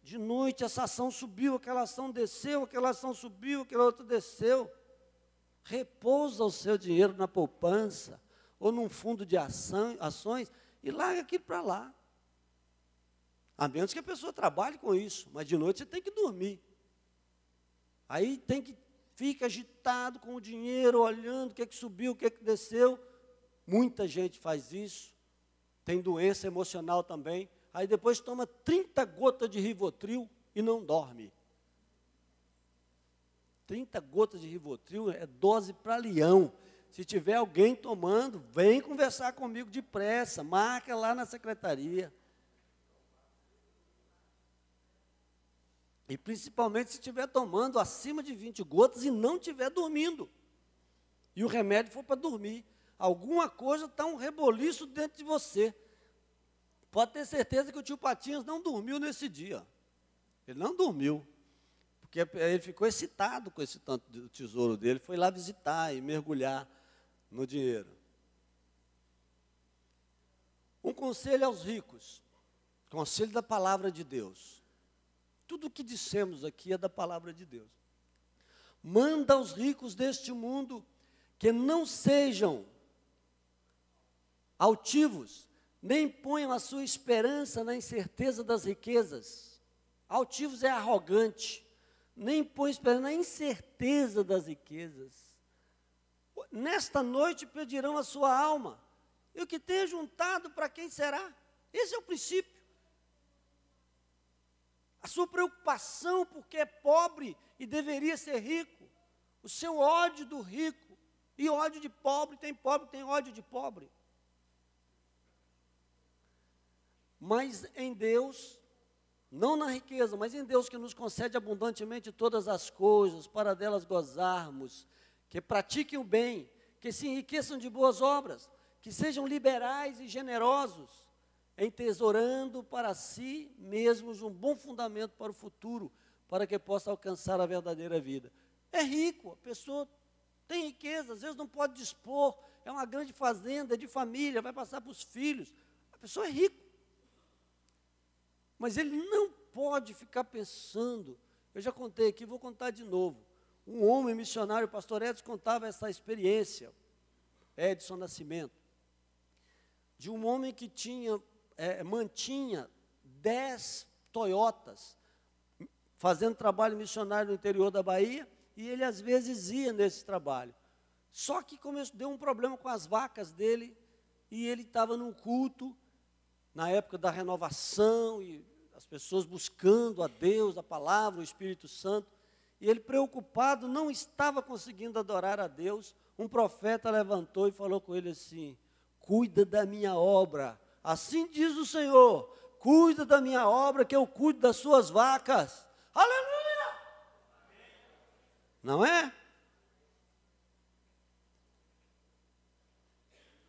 De noite, essa ação subiu, aquela ação desceu, aquela ação subiu, aquela outra desceu. Repousa o seu dinheiro na poupança ou num fundo de ações e larga aquilo para lá. A menos que a pessoa trabalhe com isso, mas de noite você tem que dormir. Aí fica agitado com o dinheiro, olhando o que subiu, o que desceu. Muita gente faz isso, tem doença emocional também. Aí depois toma 30 gotas de Rivotril e não dorme. 30 gotas de Rivotril é dose para leão. Se tiver alguém tomando, vem conversar comigo depressa, marca lá na secretaria. E principalmente se estiver tomando acima de 20 gotas e não estiver dormindo. E o remédio for para dormir. Alguma coisa está um reboliço dentro de você. Pode ter certeza que o tio Patinhas não dormiu nesse dia. Ele não dormiu. Porque ele ficou excitado com esse tanto do tesouro dele. Foi lá visitar e mergulhar no dinheiro. Um conselho aos ricos. Conselho da palavra de Deus. Tudo o que dissemos aqui é da palavra de Deus. Manda aos ricos deste mundo que não sejam altivos, nem ponham a sua esperança na incerteza das riquezas. Altivos é arrogante, nem põe esperança na incerteza das riquezas. Nesta noite pedirão a sua alma, e o que tem juntado para quem será? Esse é o princípio. A sua preocupação porque é pobre e deveria ser rico, o seu ódio do rico, e ódio de pobre tem ódio de pobre. Mas em Deus, não na riqueza, mas em Deus que nos concede abundantemente todas as coisas, para delas gozarmos, que pratiquem o bem, que se enriqueçam de boas obras, que sejam liberais e generosos, entesourando para si mesmos um bom fundamento para o futuro, para que possa alcançar a verdadeira vida. É rico, a pessoa tem riqueza, às vezes não pode dispor, é uma grande fazenda, é de família, vai passar para os filhos. A pessoa é rico. Mas ele não pode ficar pensando. Eu já contei aqui, vou contar de novo. Um homem missionário, o pastor Edson, contava essa experiência, Edson Nascimento, de um homem que mantinha 10 Toyotas, fazendo trabalho missionário no interior da Bahia, e ele às vezes ia nesse trabalho. Só que deu um problema com as vacas dele, e ele estava num culto, na época da renovação, e as pessoas buscando a Deus, a palavra, o Espírito Santo, e ele preocupado, não estava conseguindo adorar a Deus. Um profeta levantou e falou com ele assim: cuida da minha obra, assim diz o Senhor, cuida da minha obra, que eu cuido das suas vacas. Aleluia! Não é?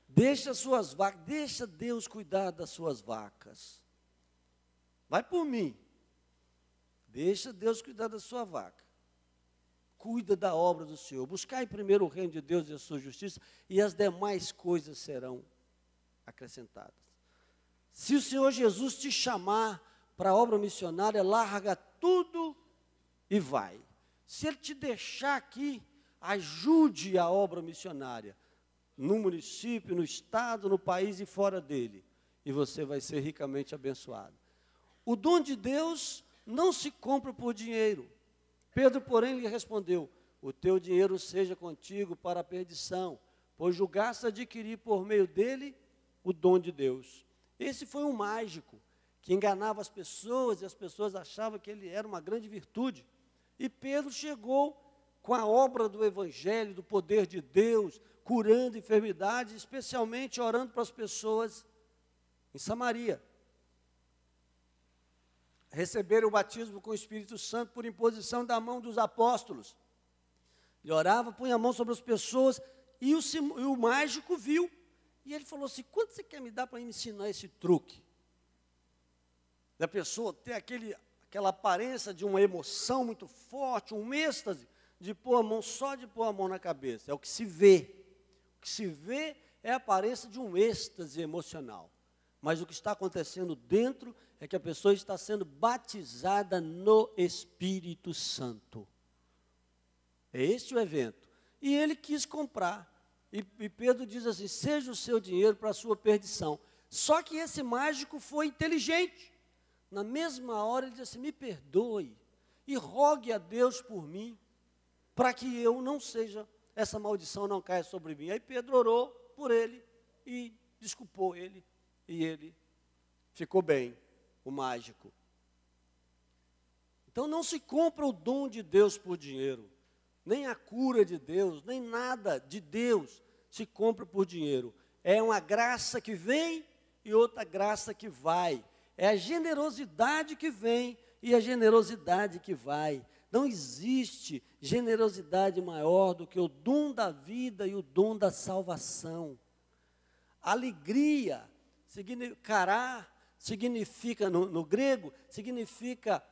Deixa suas vacas, deixa Deus cuidar das suas vacas. Vai por mim. Deixa Deus cuidar da sua vaca. Cuida da obra do Senhor. Buscai primeiro o reino de Deus e a sua justiça, e as demais coisas serão acrescentadas. Se o Senhor Jesus te chamar para a obra missionária, larga tudo e vai. Se Ele te deixar aqui, ajude a obra missionária, no município, no estado, no país e fora dele, e você vai ser ricamente abençoado. O dom de Deus não se compra por dinheiro. Pedro, porém, lhe respondeu: o teu dinheiro seja contigo para a perdição, pois julgaste adquirir por meio dele o dom de Deus. Esse foi um mágico que enganava as pessoas, e as pessoas achavam que ele era uma grande virtude. E Pedro chegou com a obra do Evangelho, do poder de Deus, curando enfermidades, especialmente orando para as pessoas em Samaria. Receberam o batismo com o Espírito Santo por imposição da mão dos apóstolos. Ele orava, punha a mão sobre as pessoas, e o mágico viu. E ele falou assim: quanto você quer me dar para me ensinar esse truque? Da pessoa ter aquela aparência de uma emoção muito forte, um êxtase, de pôr a mão, só de pôr a mão na cabeça. É o que se vê. O que se vê é a aparência de um êxtase emocional. Mas o que está acontecendo dentro é que a pessoa está sendo batizada no Espírito Santo. É este o evento. E ele quis comprar. E Pedro diz assim: seja o seu dinheiro para a sua perdição. Só que esse mágico foi inteligente. Na mesma hora ele disse assim: me perdoe e rogue a Deus por mim, para que eu não seja, essa maldição não caia sobre mim. Aí Pedro orou por ele e desculpou ele, e ele ficou bem, o mágico. Então não se compra o dom de Deus por dinheiro, nem a cura de Deus, nem nada de Deus se compra por dinheiro. É uma graça que vem e outra graça que vai. É a generosidade que vem e a generosidade que vai. Não existe generosidade maior do que o dom da vida e o dom da salvação. Alegria, cará, significa, no grego, significa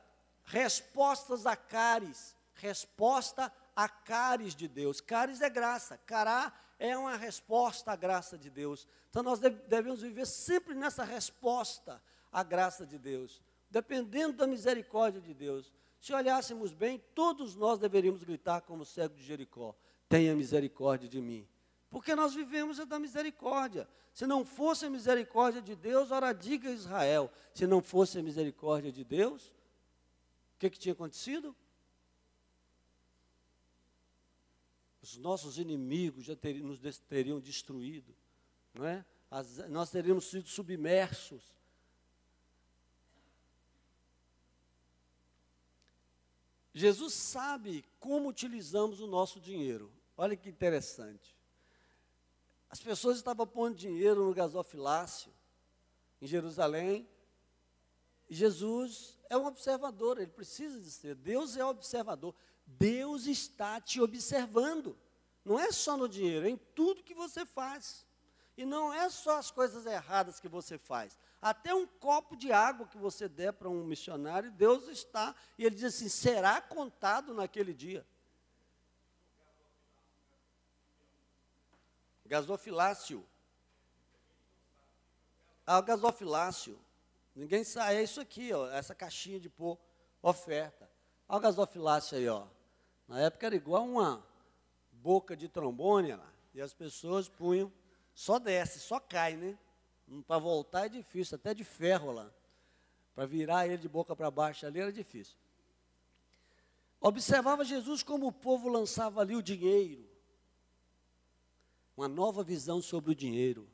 respostas a caris, resposta a caris de Deus. Caris é graça, cará é uma resposta à graça de Deus. Então nós devemos viver sempre nessa resposta à graça de Deus, dependendo da misericórdia de Deus. Se olhássemos bem, todos nós deveríamos gritar como o cego de Jericó: tenha misericórdia de mim. Porque nós vivemos da misericórdia. Se não fosse a misericórdia de Deus, ora diga Israel, se não fosse a misericórdia de Deus, o que tinha acontecido? Os nossos inimigos já nos teriam destruído, não é? Nós teríamos sido submersos. Jesus sabe como utilizamos o nosso dinheiro. Olha que interessante. As pessoas estavam pondo dinheiro no gasofilácio, em Jerusalém, e Jesus é um observador, ele precisa de ser. Deus é observador. Deus está te observando. Não é só no dinheiro, é em tudo que você faz. E não é só as coisas erradas que você faz. Até um copo de água que você der para um missionário, Deus está, e ele diz assim: será contado naquele dia. Gasofilácio. O gasofilácio, Ninguém sabe, é isso aqui, ó, essa caixinha de pôr oferta. Olha o gasofilácio aí, ó. Na época era igual uma boca de trombone lá. E as pessoas punham, só desce, só cai, né? Para voltar é difícil, até de ferro lá. Para virar ele de boca para baixo ali era difícil. Observava Jesus como o povo lançava ali o dinheiro. Uma nova visão sobre o dinheiro.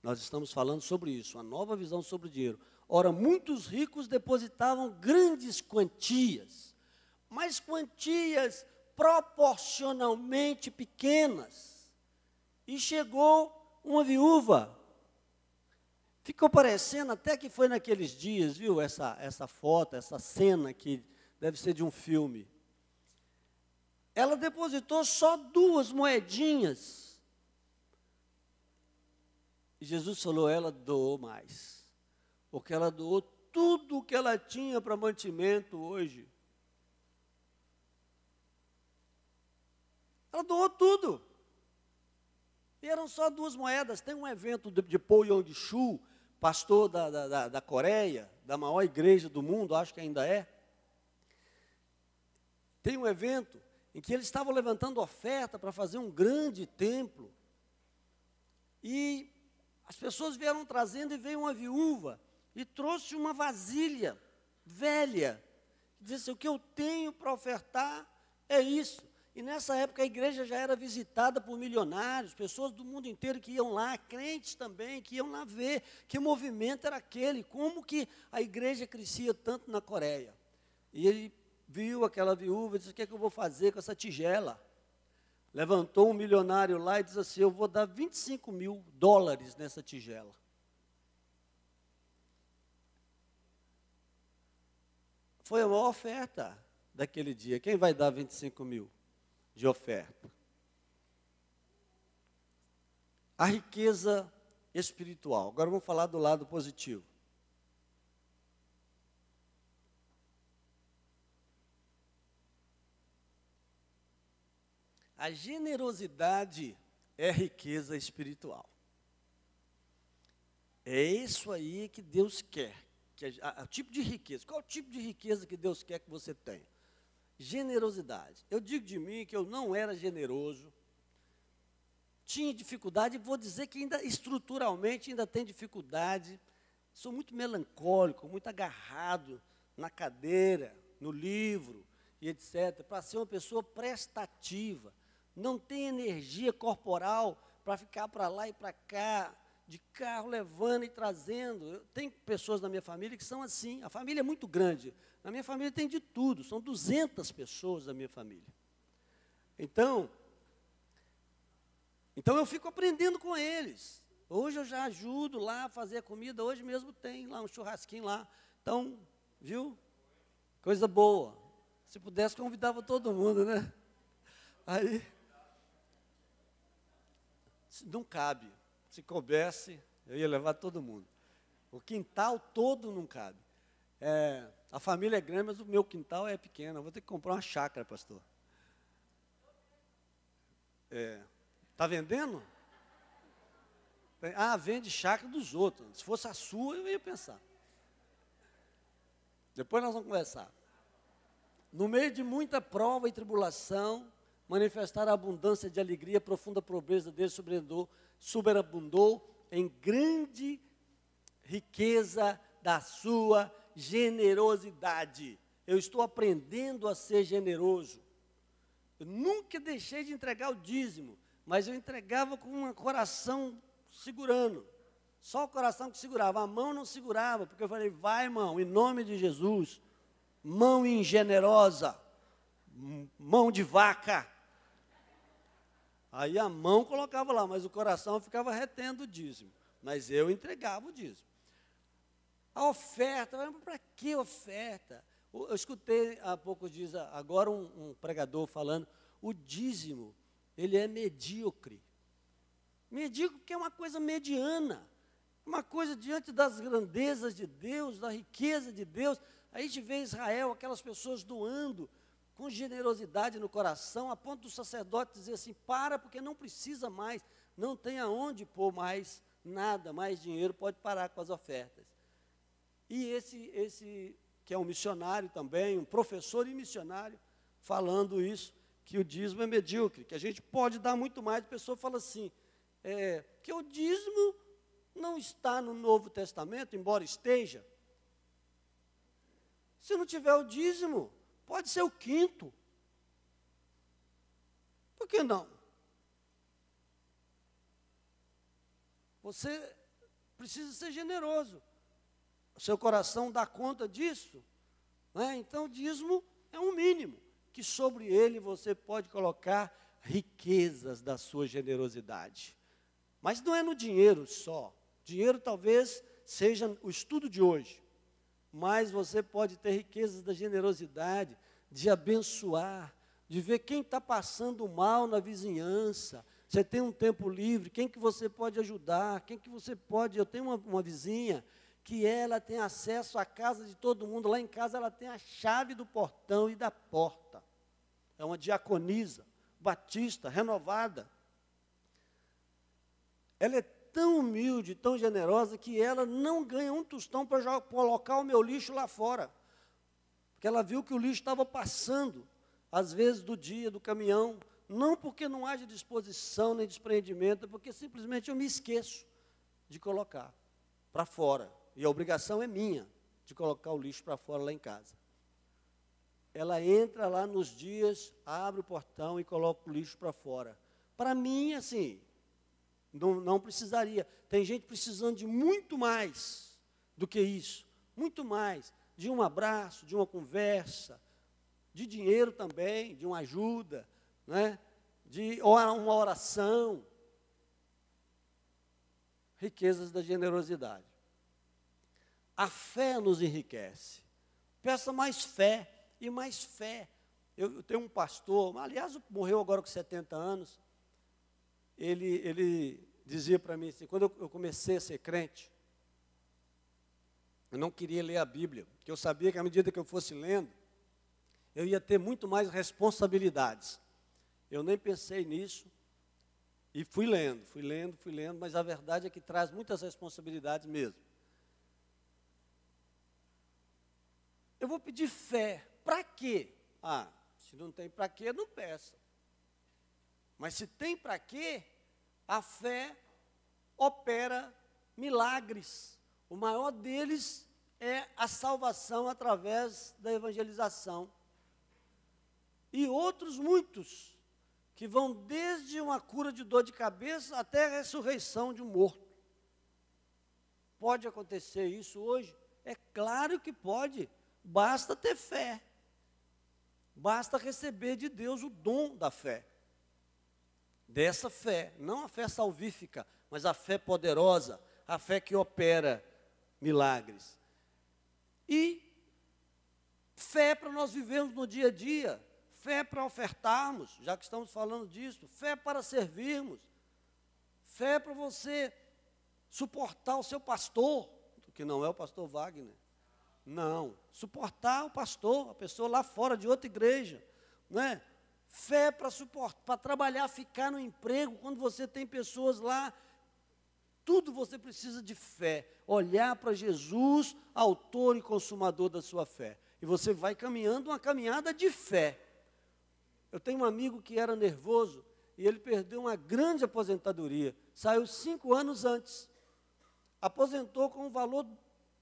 Nós estamos falando sobre isso, uma nova visão sobre o dinheiro. Ora, muitos ricos depositavam grandes quantias, mas quantias proporcionalmente pequenas. E chegou uma viúva. Ficou parecendo até que foi naqueles dias, viu, essa foto, essa cena que deve ser de um filme. Ela depositou só 2 moedinhas. E Jesus falou, ela doou mais. Porque ela doou tudo o que ela tinha para mantimento hoje. Ela doou tudo. E eram só 2 moedas. Tem um evento de Paul Yong-Soo, pastor da Coreia, da maior igreja do mundo, acho que ainda é. Tem um evento em que eles estavam levantando oferta para fazer um grande templo. E as pessoas vieram trazendo, e veio uma viúva e trouxe uma vasilha velha. Disse, o que eu tenho para ofertar é isso. E nessa época a igreja já era visitada por milionários, pessoas do mundo inteiro que iam lá, crentes também, que iam lá ver que movimento era aquele, como que a igreja crescia tanto na Coreia. E ele viu aquela viúva e disse, o que é que eu vou fazer com essa tigela? Levantou um milionário lá e disse assim, eu vou dar $25.000 nessa tigela. Foi a maior oferta daquele dia. Quem vai dar 25 mil de oferta? A riqueza espiritual. Agora vamos falar do lado positivo. A generosidade é riqueza espiritual. É isso aí que Deus quer. O tipo de riqueza. Qual é o tipo de riqueza que Deus quer que você tenha? Generosidade. Eu digo de mim que eu não era generoso, tinha dificuldade, e vou dizer que ainda estruturalmente ainda tem dificuldade. Sou muito melancólico, muito agarrado na cadeira, no livro e etc. Para ser uma pessoa prestativa. Não tem energia corporal para ficar para lá e para cá, de carro levando e trazendo. Tem pessoas na minha família que são assim. A família é muito grande. Na minha família tem de tudo. São 200 pessoas da minha família. Então eu fico aprendendo com eles. Hoje eu já ajudo lá a fazer a comida. Hoje mesmo tem lá um churrasquinho lá. Então, viu? Coisa boa. Se pudesse, convidava todo mundo, né? Aí, não cabe. Se coubesse, eu ia levar todo mundo. O quintal todo não cabe. A família é grande, mas o meu quintal é pequeno. Eu vou ter que comprar uma chácara, pastor. Está vendendo? Vende chácara dos outros. Se fosse a sua, eu ia pensar. Depois nós vamos conversar. No meio de muita prova e tribulação, manifestar a abundância de alegria, a profunda pobreza dele superabundou em grande riqueza da sua generosidade. Eu estou aprendendo a ser generoso. Eu nunca deixei de entregar o dízimo, mas eu entregava com um coração segurando. Só o coração que segurava, a mão não segurava, porque eu falei, vai, irmão, em nome de Jesus, mão ingenerosa, mão de vaca. Aí a mão colocava lá, mas o coração ficava retendo o dízimo. Mas eu entregava o dízimo. A oferta, para que oferta? Eu escutei há poucos dias, agora um pregador falando, o dízimo, ele é medíocre. Medíocre porque é uma coisa mediana, uma coisa diante das grandezas de Deus, da riqueza de Deus. Aí a gente vê Israel, aquelas pessoas doando, com generosidade no coração, a ponto do sacerdote dizer assim, porque não precisa mais, não tem aonde pôr mais nada, mais dinheiro, pode parar com as ofertas. E esse que é um missionário também, um professor e missionário, falando isso, que o dízimo é medíocre, que a gente pode dar muito mais. A pessoa fala assim, que o dízimo não está no Novo Testamento, embora esteja. Se não tiver o dízimo, pode ser o quinto. Por que não? Você precisa ser generoso. O seu coração dá conta disso, né? Então o dízimo é um mínimo, que sobre ele você pode colocar riquezas da sua generosidade. Mas não é no dinheiro só. Dinheiro talvez seja o estudo de hoje. Mas você pode ter riquezas da generosidade, de abençoar, de ver quem está passando mal na vizinhança. Você tem um tempo livre, quem que você pode ajudar, quem que você pode... Eu tenho uma vizinha que ela tem acesso à casa de todo mundo. Lá em casa ela tem a chave do portão e da porta. É uma diaconisa, batista, renovada. Ela é tão humilde, tão generosa, que ela não ganha um tostão para colocar o meu lixo lá fora. Porque ela viu que o lixo estava passando, às vezes do dia, do caminhão, não porque não haja disposição nem desprendimento, é porque simplesmente eu me esqueço de colocar para fora. E a obrigação é minha, de colocar o lixo para fora lá em casa. Ela entra lá nos dias, abre o portão e coloca o lixo para fora. Para mim, assim, não precisaria. Tem gente precisando de muito mais do que isso. Muito mais. De um abraço, de uma conversa, de dinheiro também, de uma ajuda, né? De uma oração. Riquezas da generosidade. A fé nos enriquece. Peça mais fé e mais fé. Eu tenho um pastor, aliás, morreu agora com 70 anos. Ele dizia para mim assim, quando eu comecei a ser crente, eu não queria ler a Bíblia, porque eu sabia que à medida que eu fosse lendo, eu ia ter muito mais responsabilidades. Eu nem pensei nisso e fui lendo, mas a verdade é que traz muitas responsabilidades mesmo. Eu vou pedir fé. Para quê? Se não tem para quê, não peça. Mas se tem para quê, a fé opera milagres. O maior deles é a salvação através da evangelização. E outros muitos, que vão desde uma cura de dor de cabeça até a ressurreição de um morto. Pode acontecer isso hoje? É claro que pode. Basta ter fé. Basta receber de Deus o dom da fé. Dessa fé, não a fé salvífica, mas a fé poderosa, a fé que opera milagres. E fé para nós vivermos no dia a dia, fé para ofertarmos, já que estamos falando disso, fé para servirmos, fé para você suportar o seu pastor, que não é o pastor Wagner. Não, suportar o pastor, a pessoa lá fora de outra igreja, né? Fé para suportar, para trabalhar, ficar no emprego, quando você tem pessoas lá, tudo você precisa de fé, olhar para Jesus, autor e consumador da sua fé, e você vai caminhando uma caminhada de fé. Eu tenho um amigo que era nervoso, e ele perdeu uma grande aposentadoria, saiu 5 anos antes, aposentou com um valor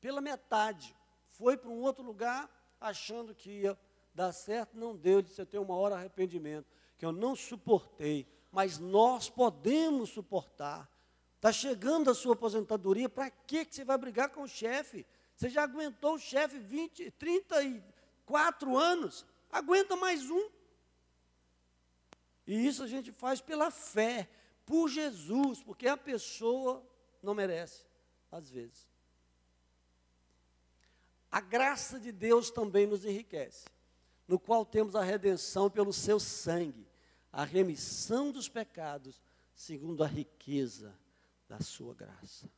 pela metade, foi para um outro lugar, achando que ia dar certo, não deu, disse, eu tenho uma hora de arrependimento, que eu não suportei, mas nós podemos suportar. Está chegando a sua aposentadoria, para que você vai brigar com o chefe? Você já aguentou o chefe 34 anos, aguenta mais um. E isso a gente faz pela fé, por Jesus, porque a pessoa não merece, às vezes. A graça de Deus também nos enriquece, no qual temos a redenção pelo seu sangue, a remissão dos pecados, segundo a riqueza da sua graça.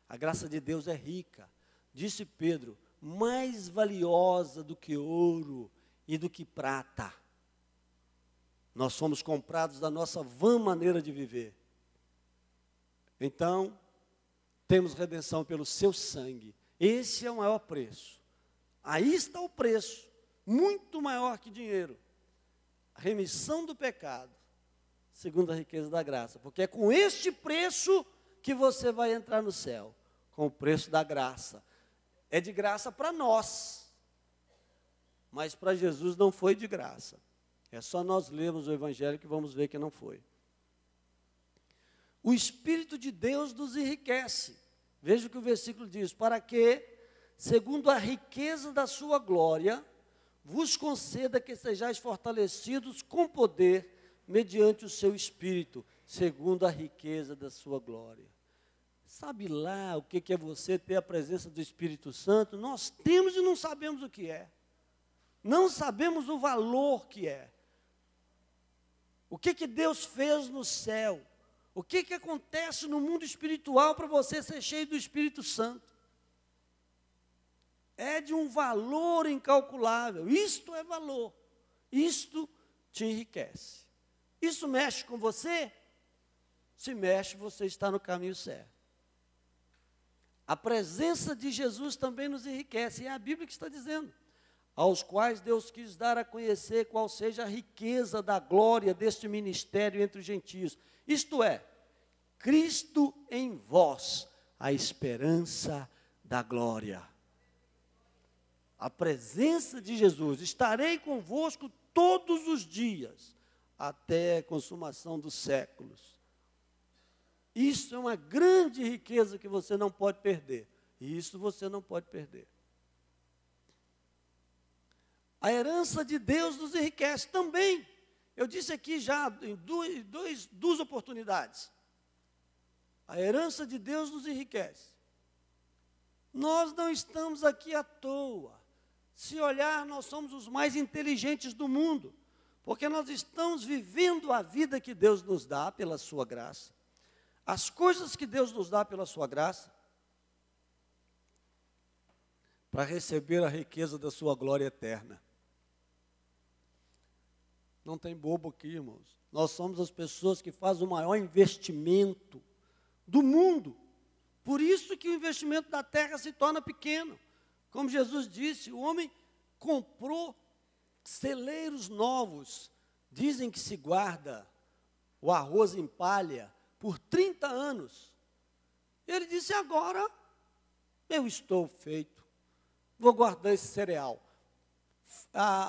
A graça de Deus é rica, disse Pedro, mais valiosa do que ouro e do que prata. Nós somos comprados da nossa vã maneira de viver. Então, temos redenção pelo seu sangue, Esse é o maior preço. Aí está o preço, muito maior que dinheiro. A remissão do pecado, segundo a riqueza da graça. Porque é com este preço que você vai entrar no céu, com o preço da graça. É de graça para nós, mas para Jesus não foi de graça. É só nós lermos o Evangelho que vamos ver que não foi. O Espírito de Deus nos enriquece. Veja o que o versículo diz: para que, segundo a riqueza da sua glória, vos conceda que sejais fortalecidos com poder, mediante o seu Espírito, segundo a riqueza da sua glória. Sabe lá o que é você ter a presença do Espírito Santo? Nós temos e não sabemos o que é. Não sabemos o valor que é. O que Deus fez no céu? O que acontece no mundo espiritual para você ser cheio do Espírito Santo? É de um valor incalculável. Isto é valor. Isto te enriquece. Isso mexe com você? Se mexe, você está no caminho certo. A presença de Jesus também nos enriquece. E é a Bíblia que está dizendo. Aos quais Deus quis dar a conhecer qual seja a riqueza da glória deste ministério entre os gentios. Isto é, Cristo em vós, a esperança da glória. A presença de Jesus: estarei convosco todos os dias, até a consumação dos séculos. Isso é uma grande riqueza que você não pode perder. E isso você não pode perder. A herança de Deus nos enriquece também. Eu disse aqui já em duas oportunidades. A herança de Deus nos enriquece. Nós não estamos aqui à toa. Se olhar, nós somos os mais inteligentes do mundo, porque nós estamos vivendo a vida que Deus nos dá pela sua graça. As coisas que Deus nos dá pela sua graça, para receber a riqueza da sua glória eterna. Não tem bobo aqui, irmãos. Nós somos as pessoas que fazem o maior investimento do mundo. Por isso que o investimento da terra se torna pequeno. Como Jesus disse, o homem comprou celeiros novos. Dizem que se guarda o arroz em palha por 30 anos. Ele disse: agora eu estou feito. Vou guardar esse cereal.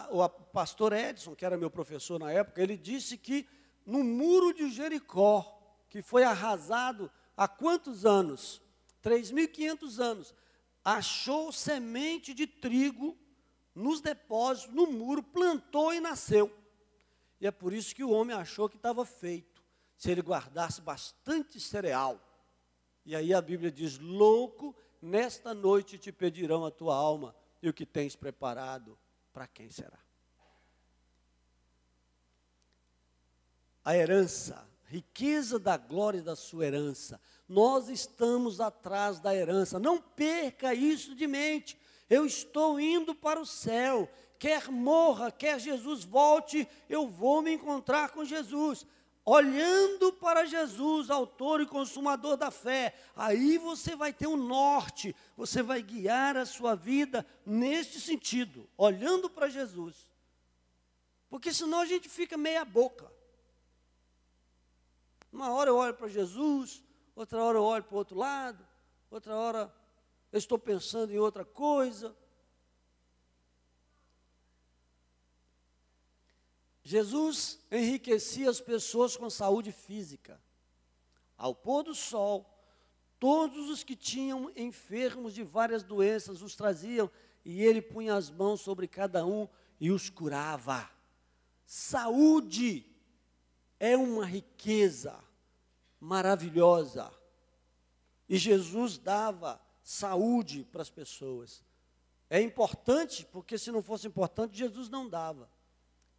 O pastor Edson, que era meu professor na época, ele disse que no muro de Jericó, que foi arrasado há quantos anos? 3.500 anos. Achou semente de trigo nos depósitos, no muro, plantou e nasceu. E é por isso que o homem achou que estava feito, se ele guardasse bastante cereal. E aí a Bíblia diz: louco, nesta noite te pedirão a tua alma, e o que tens preparado, para quem será? A herança, riqueza da glória da sua herança. Nós estamos atrás da herança. Não perca isso de mente. Eu estou indo para o céu. Quer morra, quer Jesus volte, eu vou me encontrar com Jesus. Olhando para Jesus, autor e consumador da fé, aí você vai ter um norte, você vai guiar a sua vida neste sentido, olhando para Jesus. Porque senão a gente fica meia boca. Uma hora eu olho para Jesus, outra hora eu olho para o outro lado, outra hora eu estou pensando em outra coisa. Jesus enriquecia as pessoas com saúde física. Ao pôr do sol, todos os que tinham enfermos de várias doenças os traziam, e ele punha as mãos sobre cada um e os curava. Saúde é uma riqueza maravilhosa. E Jesus dava saúde para as pessoas. É importante, porque se não fosse importante, Jesus não dava.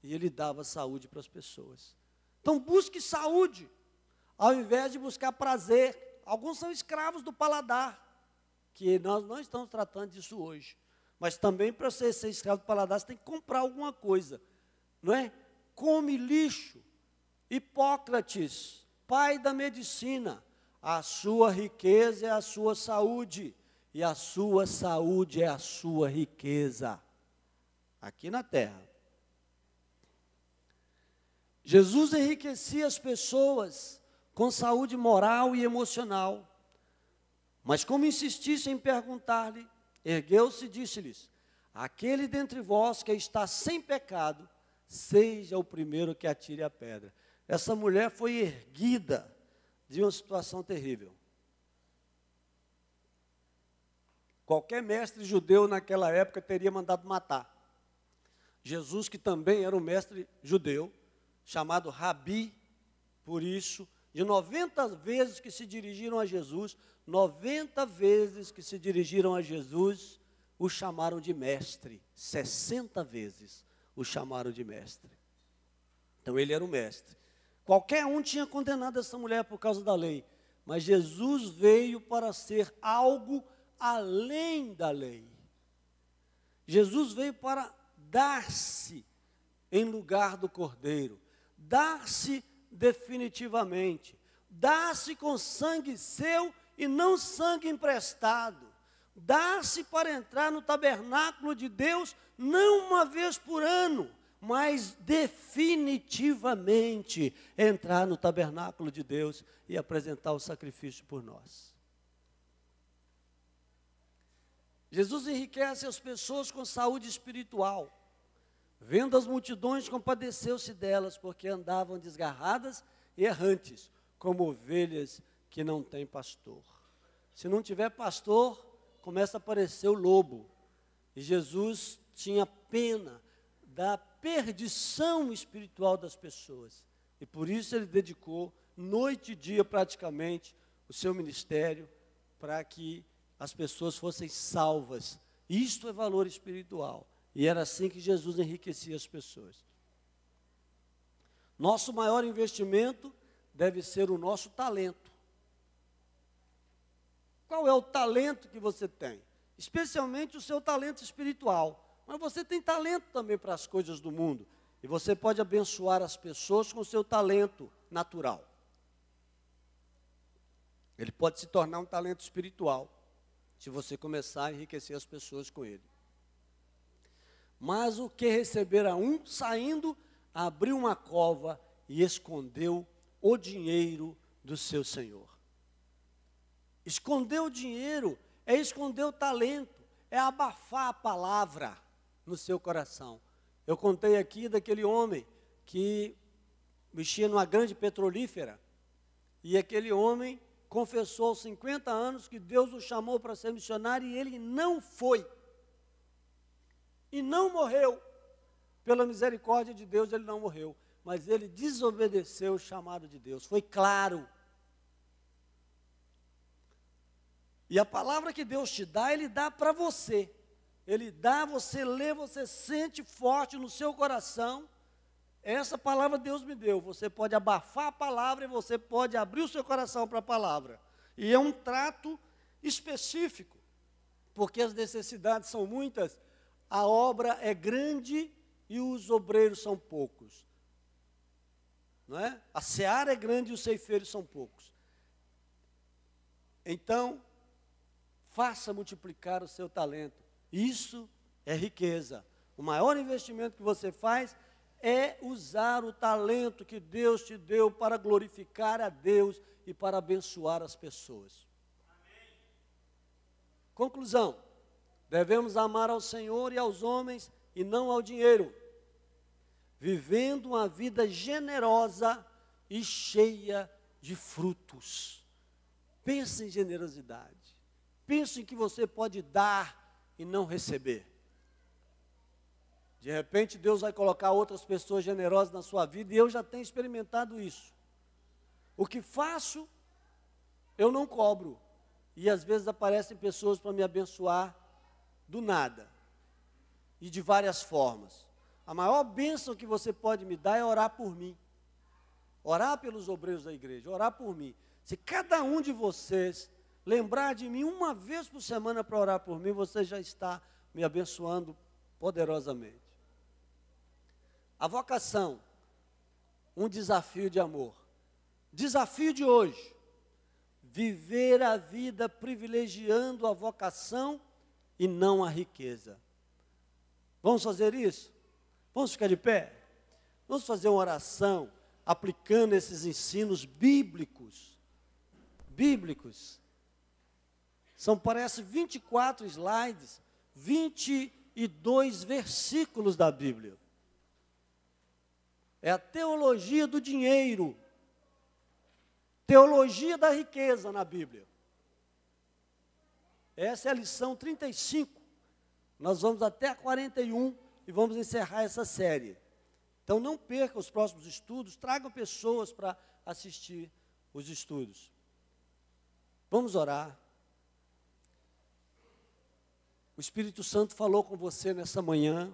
E ele dava saúde para as pessoas. Então busque saúde, ao invés de buscar prazer. Alguns são escravos do paladar, que nós não estamos tratando disso hoje. Mas também para você ser escravo do paladar, você tem que comprar alguma coisa. Não é? Come lixo. Hipócrates, pai da medicina, a sua riqueza é a sua saúde. e a sua saúde é a sua riqueza, aqui na terra. Jesus enriquecia as pessoas com saúde moral e emocional, mas como insistissem em perguntar-lhe, ergueu-se e disse-lhes: aquele dentre vós que está sem pecado, seja o primeiro que atire a pedra. Essa mulher foi erguida de uma situação terrível. Qualquer mestre judeu naquela época teria mandado matar. Jesus, que também era um mestre judeu, chamado Rabi, por isso, de 90 vezes que se dirigiram a Jesus, 90 vezes que se dirigiram a Jesus, o chamaram de mestre. 60 vezes o chamaram de mestre. Então ele era o mestre. Qualquer um tinha condenado essa mulher por causa da lei, mas Jesus veio para ser algo além da lei. Jesus veio para dar-se em lugar do Cordeiro, dar-se definitivamente, dar-se com sangue seu e não sangue emprestado, dar-se para entrar no tabernáculo de Deus, não uma vez por ano, mas definitivamente entrar no tabernáculo de Deus e apresentar o sacrifício por nós. Jesus enriquece as pessoas com saúde espiritual. Vendo as multidões, compadeceu-se delas, porque andavam desgarradas e errantes, como ovelhas que não têm pastor. Se não tiver pastor, começa a aparecer o lobo. E Jesus tinha pena da perdição espiritual das pessoas. E por isso ele dedicou noite e dia praticamente o seu ministério para que as pessoas fossem salvas. Isto é valor espiritual. E era assim que Jesus enriquecia as pessoas. Nosso maior investimento deve ser o nosso talento. Qual é o talento que você tem? Especialmente o seu talento espiritual. Mas você tem talento também para as coisas do mundo. E você pode abençoar as pessoas com o seu talento natural. Ele pode se tornar um talento espiritual, se você começar a enriquecer as pessoas com ele. Mas o que recebera um, saindo, abriu uma cova e escondeu o dinheiro do seu senhor. Esconder o dinheiro é esconder o talento, é abafar a palavra no seu coração. Eu contei aqui daquele homem que mexia numa grande petrolífera, e aquele homem confessou aos 50 anos que Deus o chamou para ser missionário, e ele não foi. E não morreu. Pela misericórdia de Deus, ele não morreu. Mas ele desobedeceu o chamado de Deus. Foi claro. E a palavra que Deus te dá, Ele dá para você. Ele dá, você lê, você sente forte no seu coração. Essa palavra Deus me deu. Você pode abafar a palavra e você pode abrir o seu coração para a palavra. E é um trato específico, porque as necessidades são muitas, a obra é grande e os obreiros são poucos. Não é? A seara é grande e os ceifeiros são poucos. Então, faça multiplicar o seu talento. Isso é riqueza. O maior investimento que você faz é usar o talento que Deus te deu para glorificar a Deus e para abençoar as pessoas. Amém. Conclusão: devemos amar ao Senhor e aos homens e não ao dinheiro, vivendo uma vida generosa e cheia de frutos. Pense em generosidade. Pense em que você pode dar e não receber. De repente, Deus vai colocar outras pessoas generosas na sua vida, e eu já tenho experimentado isso. O que faço, eu não cobro. E às vezes aparecem pessoas para me abençoar do nada. E de várias formas. A maior bênção que você pode me dar é orar por mim. Orar pelos obreiros da igreja, orar por mim. Se cada um de vocês lembrar de mim uma vez por semana para orar por mim, você já está me abençoando poderosamente. A vocação, um desafio de amor. Desafio de hoje: viver a vida privilegiando a vocação e não a riqueza. Vamos fazer isso? Vamos ficar de pé? Vamos fazer uma oração aplicando esses ensinos bíblicos. São, parece, 24 slides, 22 versículos da Bíblia. É a teologia do dinheiro, teologia da riqueza na Bíblia. Essa é a lição 35. Nós vamos até a 41 e vamos encerrar essa série. Então não perca os próximos estudos, tragam pessoas para assistir os estudos. Vamos orar. O Espírito Santo falou com você nessa manhã.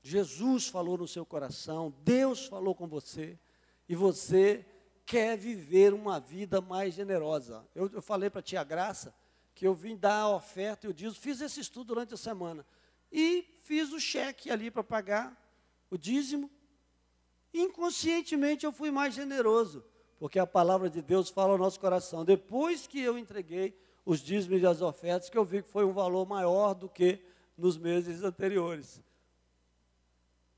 Jesus falou no seu coração. Deus falou com você. E você quer viver uma vida mais generosa. Eu falei para a tia Graça que eu vim dar a oferta e o dízimo. Fiz esse estudo durante a semana. E fiz o cheque ali para pagar o dízimo. Inconscientemente eu fui mais generoso. Porque a palavra de Deus fala ao nosso coração. Depois que eu entreguei os dízimos e as ofertas, que eu vi que foi um valor maior do que nos meses anteriores.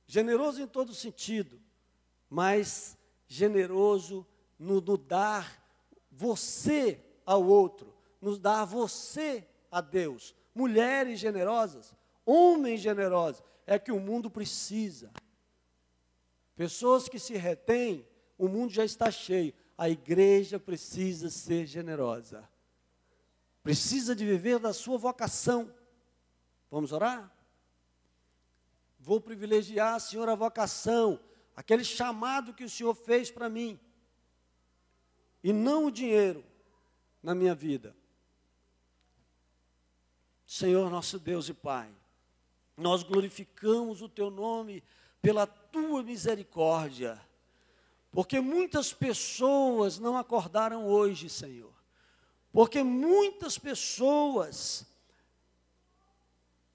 Generoso em todo sentido, mas generoso no dar você ao outro, nos dar você a Deus. Mulheres generosas, homens generosos, é que o mundo precisa. Pessoas que se retêm, o mundo já está cheio. A igreja precisa ser generosa. Precisa de viver da sua vocação. Vamos orar? Vou privilegiar, Senhor, a vocação, aquele chamado que o Senhor fez para mim, e não o dinheiro na minha vida. Senhor, nosso Deus e Pai, nós glorificamos o Teu nome pela Tua misericórdia, porque muitas pessoas não acordaram hoje, Senhor. Porque muitas pessoas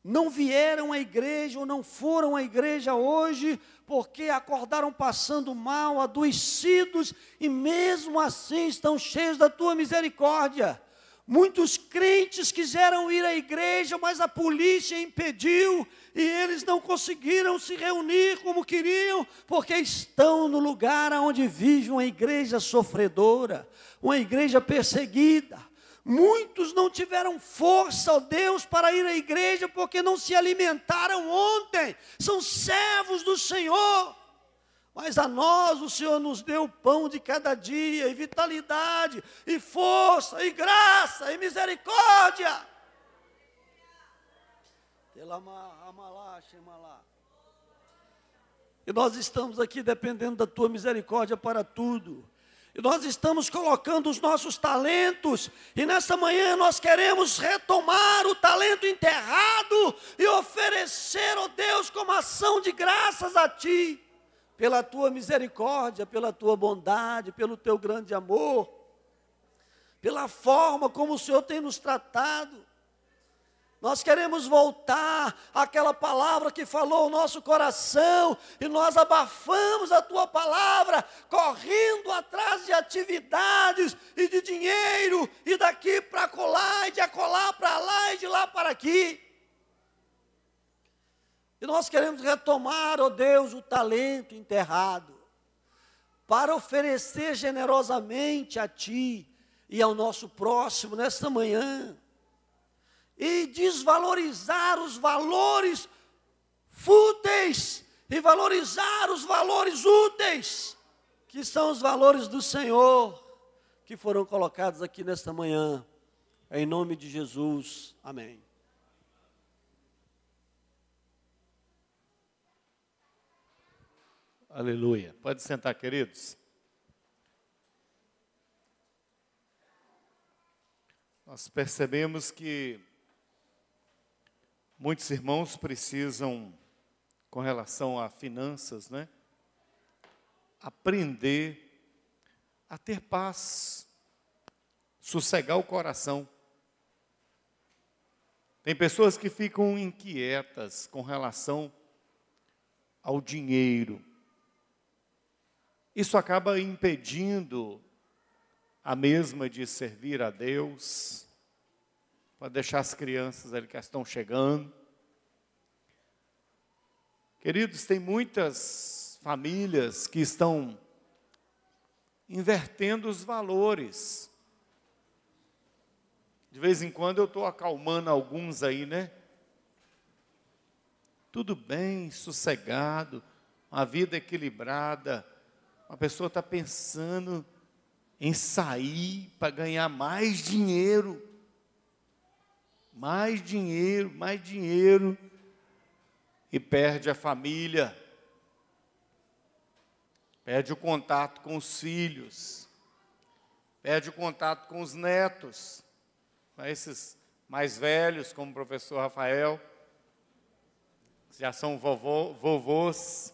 não vieram à igreja ou não foram à igreja hoje porque acordaram passando mal, adoecidos, e mesmo assim estão cheios da Tua misericórdia. Muitos crentes quiseram ir à igreja, mas a polícia impediu, e eles não conseguiram se reunir como queriam, porque estão no lugar onde vive uma igreja sofredora, uma igreja perseguida. Muitos não tiveram força, ó Deus, para ir à igreja, porque não se alimentaram ontem, são servos do Senhor. Mas a nós o Senhor nos deu o pão de cada dia, e vitalidade, e força, e graça, e misericórdia. E nós estamos aqui dependendo da Tua misericórdia para tudo. E nós estamos colocando os nossos talentos, e nessa manhã nós queremos retomar o talento enterrado, e oferecer, ó Deus, como ação de graças a Ti, pela Tua misericórdia, pela Tua bondade, pelo Teu grande amor, pela forma como o Senhor tem nos tratado. Nós queremos voltar àquela palavra que falou o nosso coração, e nós abafamos a Tua palavra, correndo atrás de atividades e de dinheiro, e daqui para acolá, e de acolá para lá, e de lá para aqui. E nós queremos retomar, ó Deus, o talento enterrado, para oferecer generosamente a Ti e ao nosso próximo nesta manhã. E desvalorizar os valores fúteis e valorizar os valores úteis, que são os valores do Senhor, que foram colocados aqui nesta manhã. Em nome de Jesus, amém. Aleluia. Pode sentar, queridos. Nós percebemos que muitos irmãos precisam, com relação a finanças, aprender a ter paz, sossegar o coração. Tem pessoas que ficam inquietas com relação ao dinheiro. Isso acaba impedindo a mesma de servir a Deus, para deixar as crianças ali que estão chegando. Queridos, tem muitas famílias que estão invertendo os valores. De vez em quando eu estou acalmando alguns aí, né? Tudo bem, sossegado, uma vida equilibrada. Uma pessoa está pensando em sair para ganhar mais dinheiro. Mais dinheiro, mais dinheiro. E perde a família. Perde o contato com os filhos. Perde o contato com os netos. Com esses mais velhos, como o professor Rafael. Já são vovôs.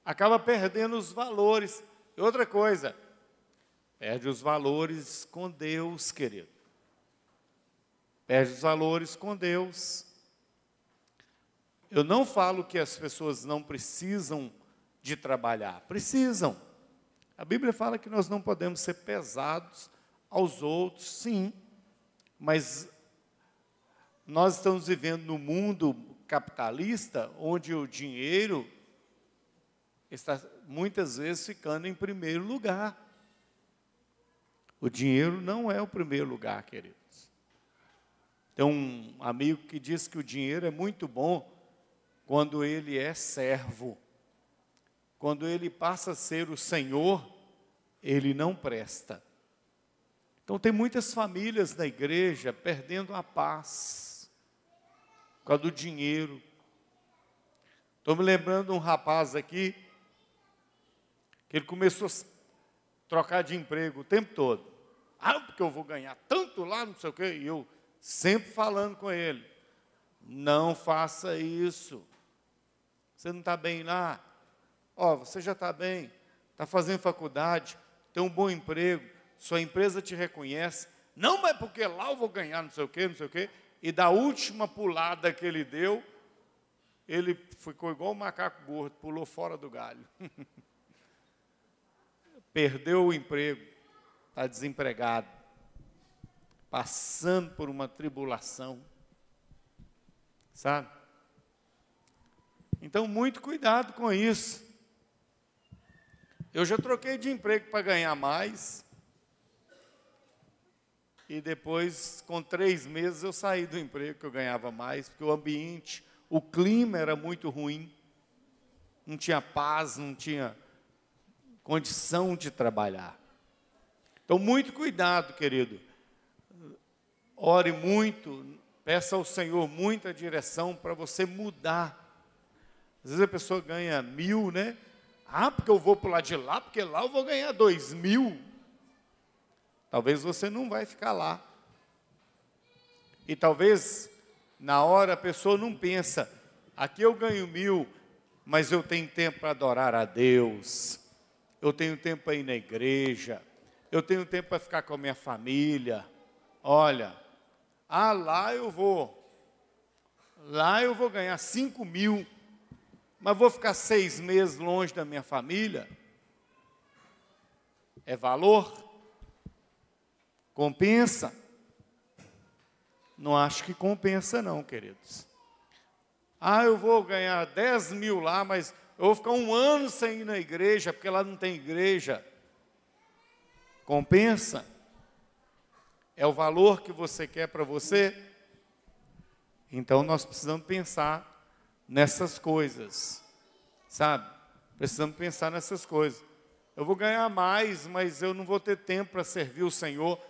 Acaba perdendo os valores. E outra coisa, perde os valores com Deus, querido. Perde os valores com Deus. Eu não falo que as pessoas não precisam de trabalhar. Precisam. A Bíblia fala que nós não podemos ser pesados aos outros, sim. Mas nós estamos vivendo num mundo capitalista, onde o dinheiro está muitas vezes ficando em primeiro lugar. O dinheiro não é o primeiro lugar, queridos. Tem um amigo que diz que o dinheiro é muito bom quando ele é servo. Quando ele passa a ser o Senhor, ele não presta. Então tem muitas famílias na igreja perdendo a paz por causa do dinheiro. Estou me lembrando de um rapaz aqui, que ele começou a trocar de emprego o tempo todo. Porque eu vou ganhar tanto lá, não sei o quê. E eu sempre falando com ele, não faça isso. Você não está bem lá? Você já está bem, está fazendo faculdade, tem um bom emprego, sua empresa te reconhece. Não, mas porque lá eu vou ganhar não sei o quê, não sei o quê. E da última pulada que ele deu, ele ficou igual um macaco gordo, pulou fora do galho. Perdeu o emprego, está desempregado, passando por uma tribulação, sabe? Então, muito cuidado com isso. Eu já troquei de emprego para ganhar mais, e depois, com 3 meses, eu saí do emprego que eu ganhava mais, porque o ambiente, o clima era muito ruim, não tinha paz, não tinha condição de trabalhar. Então, muito cuidado, querido. Ore muito, peça ao Senhor muita direção para você mudar. Às vezes a pessoa ganha 1.000, né? Porque eu vou para o lado de lá, porque lá eu vou ganhar 2.000. Talvez você não vai ficar lá. E talvez, na hora, a pessoa não pensa, aqui eu ganho 1.000, mas eu tenho tempo para adorar a Deus. Eu tenho tempo para ir na igreja. Eu tenho tempo para ficar com a minha família. Olha, lá eu vou ganhar 5.000, mas vou ficar 6 meses longe da minha família. É valor? Compensa? Não acho que compensa não, queridos. Eu vou ganhar 10.000 lá, mas eu vou ficar 1 ano sem ir na igreja, porque lá não tem igreja. Compensa? É o valor que você quer para você? Então, nós precisamos pensar nessas coisas, sabe? Precisamos pensar nessas coisas. Eu vou ganhar mais, mas eu não vou ter tempo para servir o Senhor.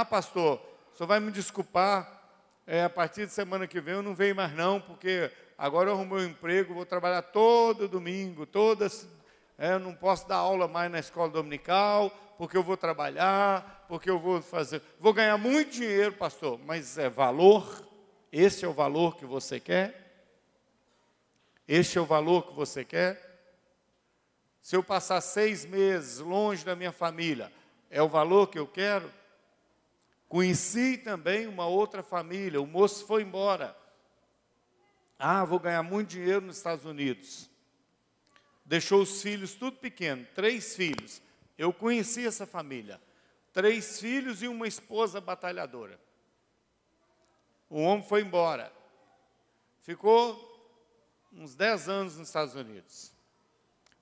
Pastor, o senhor vai me desculpar, a partir de semana que vem eu não venho mais não, porque agora eu arrumei um emprego, vou trabalhar todo domingo, eu não posso dar aula mais na escola dominical, porque eu vou trabalhar, porque eu vou ganhar muito dinheiro, pastor, mas é valor? Esse é o valor que você quer? Este é o valor que você quer? Se eu passar 6 meses longe da minha família, é o valor que eu quero? Conheci também uma outra família, o moço foi embora. Vou ganhar muito dinheiro nos Estados Unidos. Deixou os filhos tudo pequeno, 3 filhos. Eu conheci essa família. 3 filhos e uma esposa batalhadora. O homem foi embora. Ficou uns 10 anos nos Estados Unidos.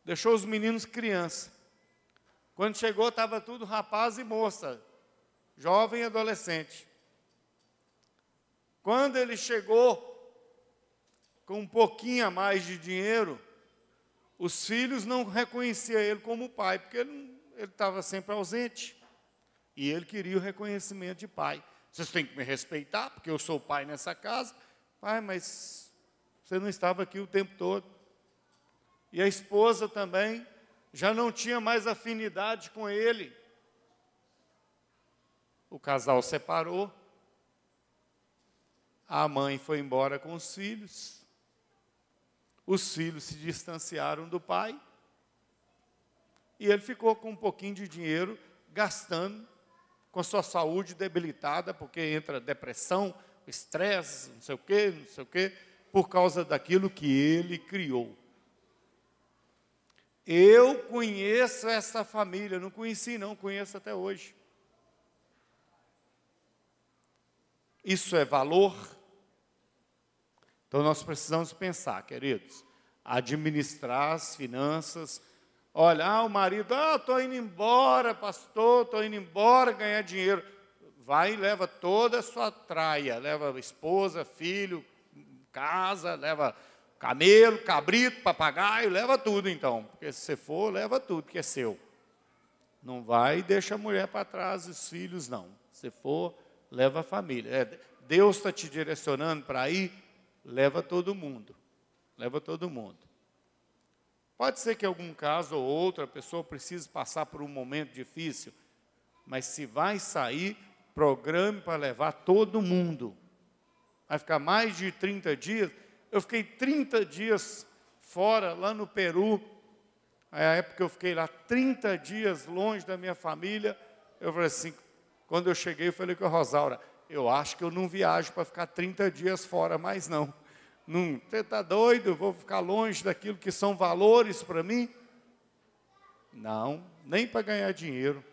Deixou os meninos criança. Quando chegou, estava tudo rapaz e moça, jovem e adolescente. Quando ele chegou com um pouquinho a mais de dinheiro, os filhos não reconheciam ele como pai, porque ele estava sempre ausente. E ele queria o reconhecimento de pai. Vocês têm que me respeitar, porque eu sou o pai nessa casa. Pai, mas você não estava aqui o tempo todo. E a esposa também já não tinha mais afinidade com ele. O casal separou. A mãe foi embora com os filhos. Os filhos se distanciaram do pai. E ele ficou com um pouquinho de dinheiro, gastando, com sua saúde debilitada, porque entra depressão, estresse, não sei o quê, por causa daquilo que ele criou. Eu conheço essa família, não conheci não, conheço até hoje. Isso é valor? Então nós precisamos pensar, queridos, administrar as finanças. Olha, o marido, estou indo embora, pastor, estou indo embora ganhar dinheiro. Vai e leva toda a sua traia, leva esposa, filho, casa, leva camelo, cabrito, papagaio, leva tudo então. Porque se você for, leva tudo que é seu. Não vai e deixa a mulher para trás, os filhos não. Se for, leva a família. Deus está te direcionando para ir, leva todo mundo. Leva todo mundo. Pode ser que em algum caso ou outro a pessoa precise passar por um momento difícil, mas se vai sair, programe para levar todo mundo. Vai ficar mais de 30 dias. Eu fiquei 30 dias fora, lá no Peru. A época que eu fiquei lá 30 dias longe da minha família, eu falei assim, quando eu cheguei, eu falei com a Rosaura, eu acho que eu não viajo para ficar 30 dias fora mais não. Você está doido? Eu vou ficar longe daquilo que são valores para mim? Não, nem para ganhar dinheiro.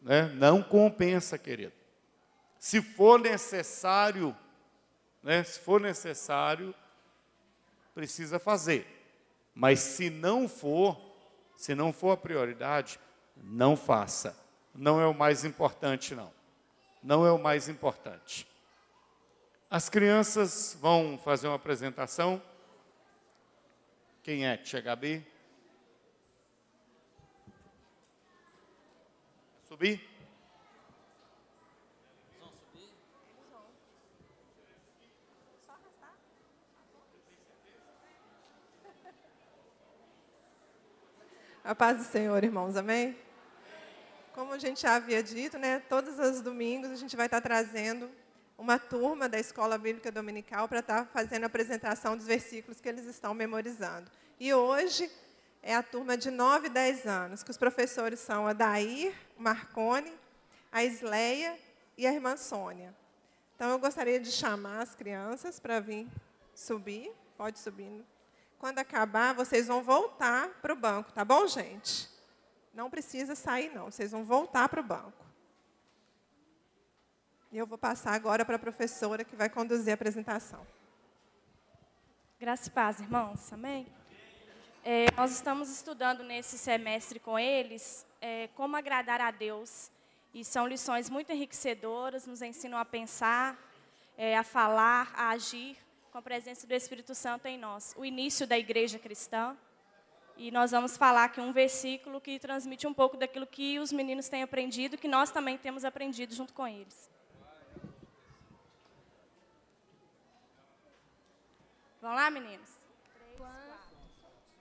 Né? Não compensa, querido. Se for necessário, precisa fazer. Mas se não for a prioridade, não faça. Não é o mais importante, não. Não é o mais importante. As crianças vão fazer uma apresentação. Quem é? Tia Gabi? Subir? Vão subir? Só arrastar. A paz do Senhor, irmãos, amém? Como a gente já havia dito, né, todos os domingos a gente vai estar trazendo uma turma da Escola Bíblica Dominical para estar fazendo a apresentação dos versículos que eles estão memorizando. E hoje é a turma de 9 e 10 anos, que os professores são a Dair, Marcone, a Isleia e a irmã Sônia. Então, eu gostaria de chamar as crianças para vir subir. Pode subir. Quando acabar, vocês vão voltar para o banco, tá bom, gente? Não precisa sair, não. Vocês vão voltar para o banco. E eu vou passar agora para a professora que vai conduzir a apresentação. Graça e paz, irmãos. Amém? Nós estamos estudando nesse semestre com eles como agradar a Deus. E são lições muito enriquecedoras, nos ensinam a pensar, a falar, a agir com a presença do Espírito Santo em nós. O início da igreja cristã. E nós vamos falar aqui um versículo que transmite um pouco daquilo que os meninos têm aprendido, que nós também temos aprendido junto com eles. Vamos lá, meninos?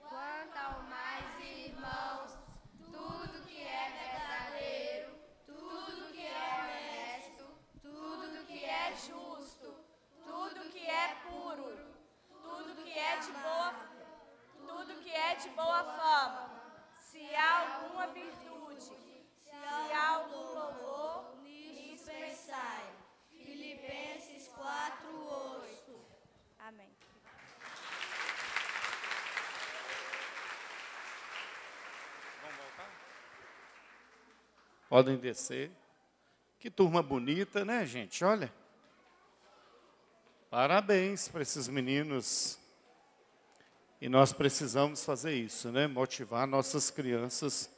Quanto ao mais, irmãos, tudo que é verdadeiro, tudo que é honesto, tudo que é justo, tudo que é puro, tudo que é de boa fama, se há alguma virtude, se há algum louvor, nisso pensai. Filipenses 4:8. Amém. Podem descer. Que turma bonita, né, gente? Olha. Parabéns para esses meninos. E nós precisamos fazer isso, né? Motivar nossas crianças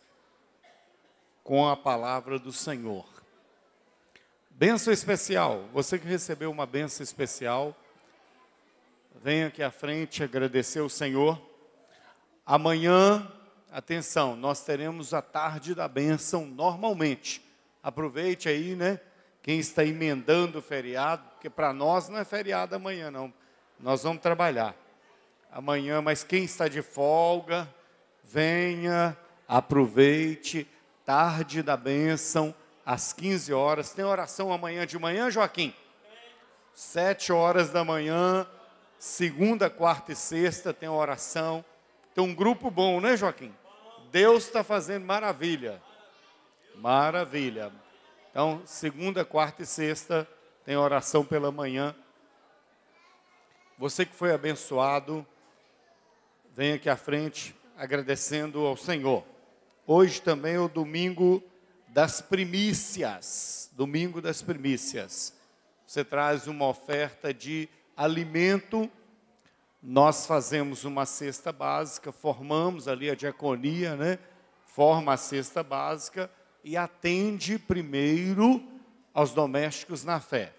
com a palavra do Senhor. Bênção especial. Você que recebeu uma bênção especial, venha aqui à frente agradecer ao Senhor. Amanhã, atenção, nós teremos a tarde da bênção normalmente. Aproveite aí, né? Quem está emendando o feriado, porque para nós não é feriado amanhã, não. Nós vamos trabalhar amanhã, mas quem está de folga, venha, aproveite, tarde da bênção, às 15 horas. Tem oração amanhã de manhã, Joaquim? 7 horas da manhã, segunda, quarta e sexta tem oração. Tem um grupo bom, né, Joaquim? Deus está fazendo maravilha. Maravilha. Então, segunda, quarta e sexta tem oração pela manhã. Você que foi abençoado, vem aqui à frente agradecendo ao Senhor. Hoje também é o domingo das primícias. Domingo das primícias. Você traz uma oferta de alimento. Nós fazemos uma cesta básica, formamos ali a diaconia, né? Forma a cesta básica e atende primeiro aos domésticos na fé.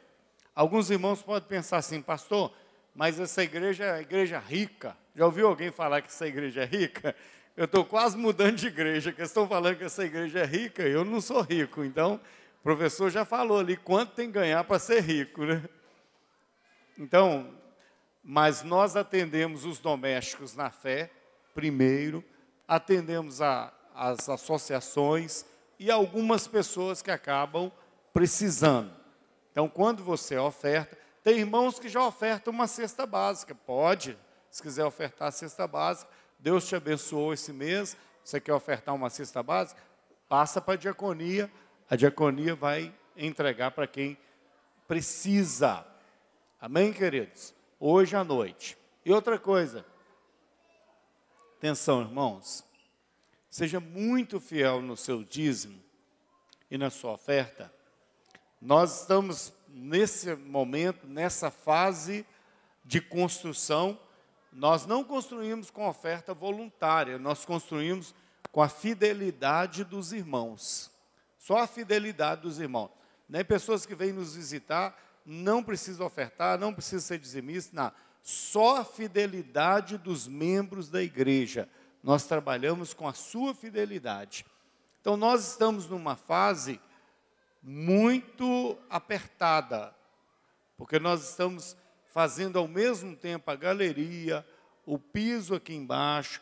Alguns irmãos podem pensar assim, pastor, mas essa igreja é a igreja rica. Já ouviu alguém falar que essa igreja é rica? Eu estou quase mudando de igreja, que eles estão falando que essa igreja é rica, eu não sou rico. Então, o professor já falou ali quanto tem que ganhar para ser rico, né? Então, mas nós atendemos os domésticos na fé, primeiro, atendemos as associações e algumas pessoas que acabam precisando. Então, quando você oferta, tem irmãos que já ofertam uma cesta básica, pode, se quiser ofertar a cesta básica, Deus te abençoou esse mês, você quer ofertar uma cesta básica, passa para a diaconia vai entregar para quem precisa. Amém, queridos? Hoje à noite. E outra coisa, atenção, irmãos, seja muito fiel no seu dízimo e na sua oferta. Nós estamos nesse momento, nessa fase de construção. Nós não construímos com oferta voluntária, nós construímos com a fidelidade dos irmãos. Só a fidelidade dos irmãos. Nem pessoas que vêm nos visitar, não precisa ofertar, não precisa ser dizimista, não. Só a fidelidade dos membros da igreja. Nós trabalhamos com a sua fidelidade. Então, nós estamos numa fase muito apertada, porque nós estamos fazendo ao mesmo tempo a galeria, o piso aqui embaixo,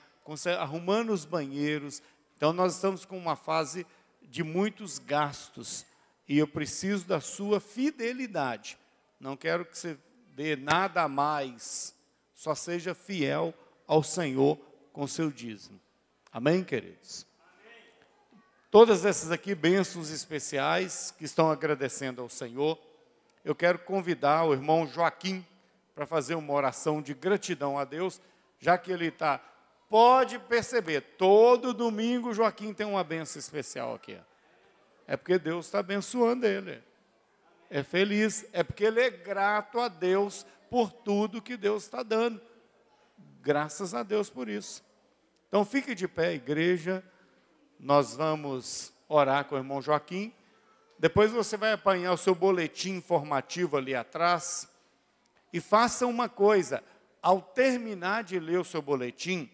arrumando os banheiros. Então, nós estamos com uma fase de muitos gastos, e eu preciso da sua fidelidade. Não quero que você dê nada a mais, só seja fiel ao Senhor com seu dízimo. Amém, queridos? Todas essas aqui bênçãos especiais que estão agradecendo ao Senhor, eu quero convidar o irmão Joaquim para fazer uma oração de gratidão a Deus, já que ele está, pode perceber, todo domingo o Joaquim tem uma bênção especial aqui. É porque Deus está abençoando ele. É feliz, é porque ele é grato a Deus por tudo que Deus está dando. Graças a Deus por isso. Então fique de pé, igreja. Nós vamos orar com o irmão Joaquim. Depois você vai apanhar o seu boletim informativo ali atrás. E faça uma coisa, ao terminar de ler o seu boletim,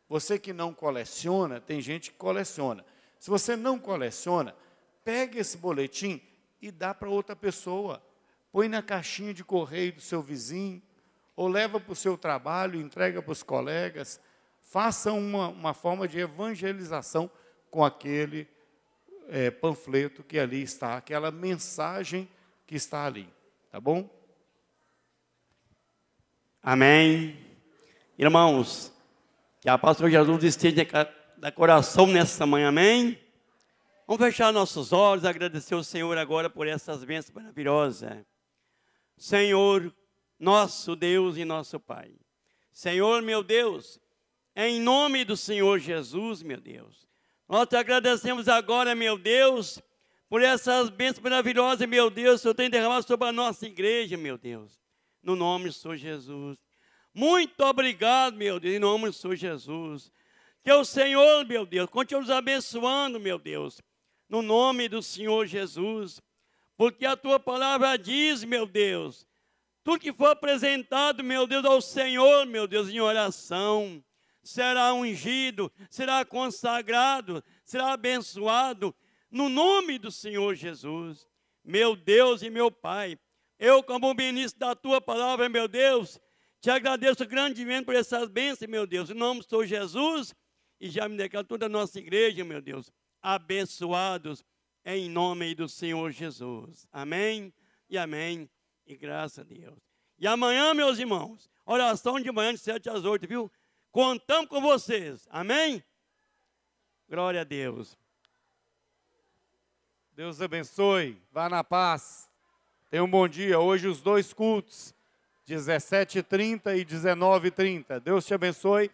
você que não coleciona, tem gente que coleciona. Se você não coleciona, pegue esse boletim e dá para outra pessoa. Põe na caixinha de correio do seu vizinho, ou leva para o seu trabalho, entrega para os colegas. Faça uma forma de evangelização com aquele panfleto que ali está, aquela mensagem que está ali. Tá bom? Amém. Irmãos, que a paz do Senhor Jesus esteja da coração nessa manhã, amém? Vamos fechar nossos olhos, agradecer ao Senhor agora por essas bênçãos maravilhosas. Senhor, nosso Deus e nosso Pai. Senhor, meu Deus, em nome do Senhor Jesus, meu Deus, Nós te agradecemos agora, meu Deus, por essas bênçãos maravilhosas, meu Deus, que o Senhor tem derramado sobre a nossa igreja, meu Deus. No nome do Senhor Jesus. Muito obrigado, meu Deus, em nome do Senhor Jesus. Que o Senhor, meu Deus, continue nos abençoando, meu Deus, no nome do Senhor Jesus. Porque a tua palavra diz, meu Deus, tudo que for apresentado, meu Deus, ao Senhor, meu Deus, em oração, será ungido, será consagrado, será abençoado, no nome do Senhor Jesus. Meu Deus e meu Pai, eu, como ministro da tua palavra, meu Deus, te agradeço grandemente por essas bênçãos, meu Deus, em nome do Senhor Jesus, e já me declaro toda a nossa igreja, meu Deus, abençoados em nome do Senhor Jesus. Amém e amém, e graças a Deus. E amanhã, meus irmãos, oração de manhã de 7 às 8, viu? Contamos com vocês, amém? Glória a Deus. Deus abençoe, vá na paz. Tenha um bom dia. Hoje os 2 cultos, 17h30 e 19h30. Deus te abençoe.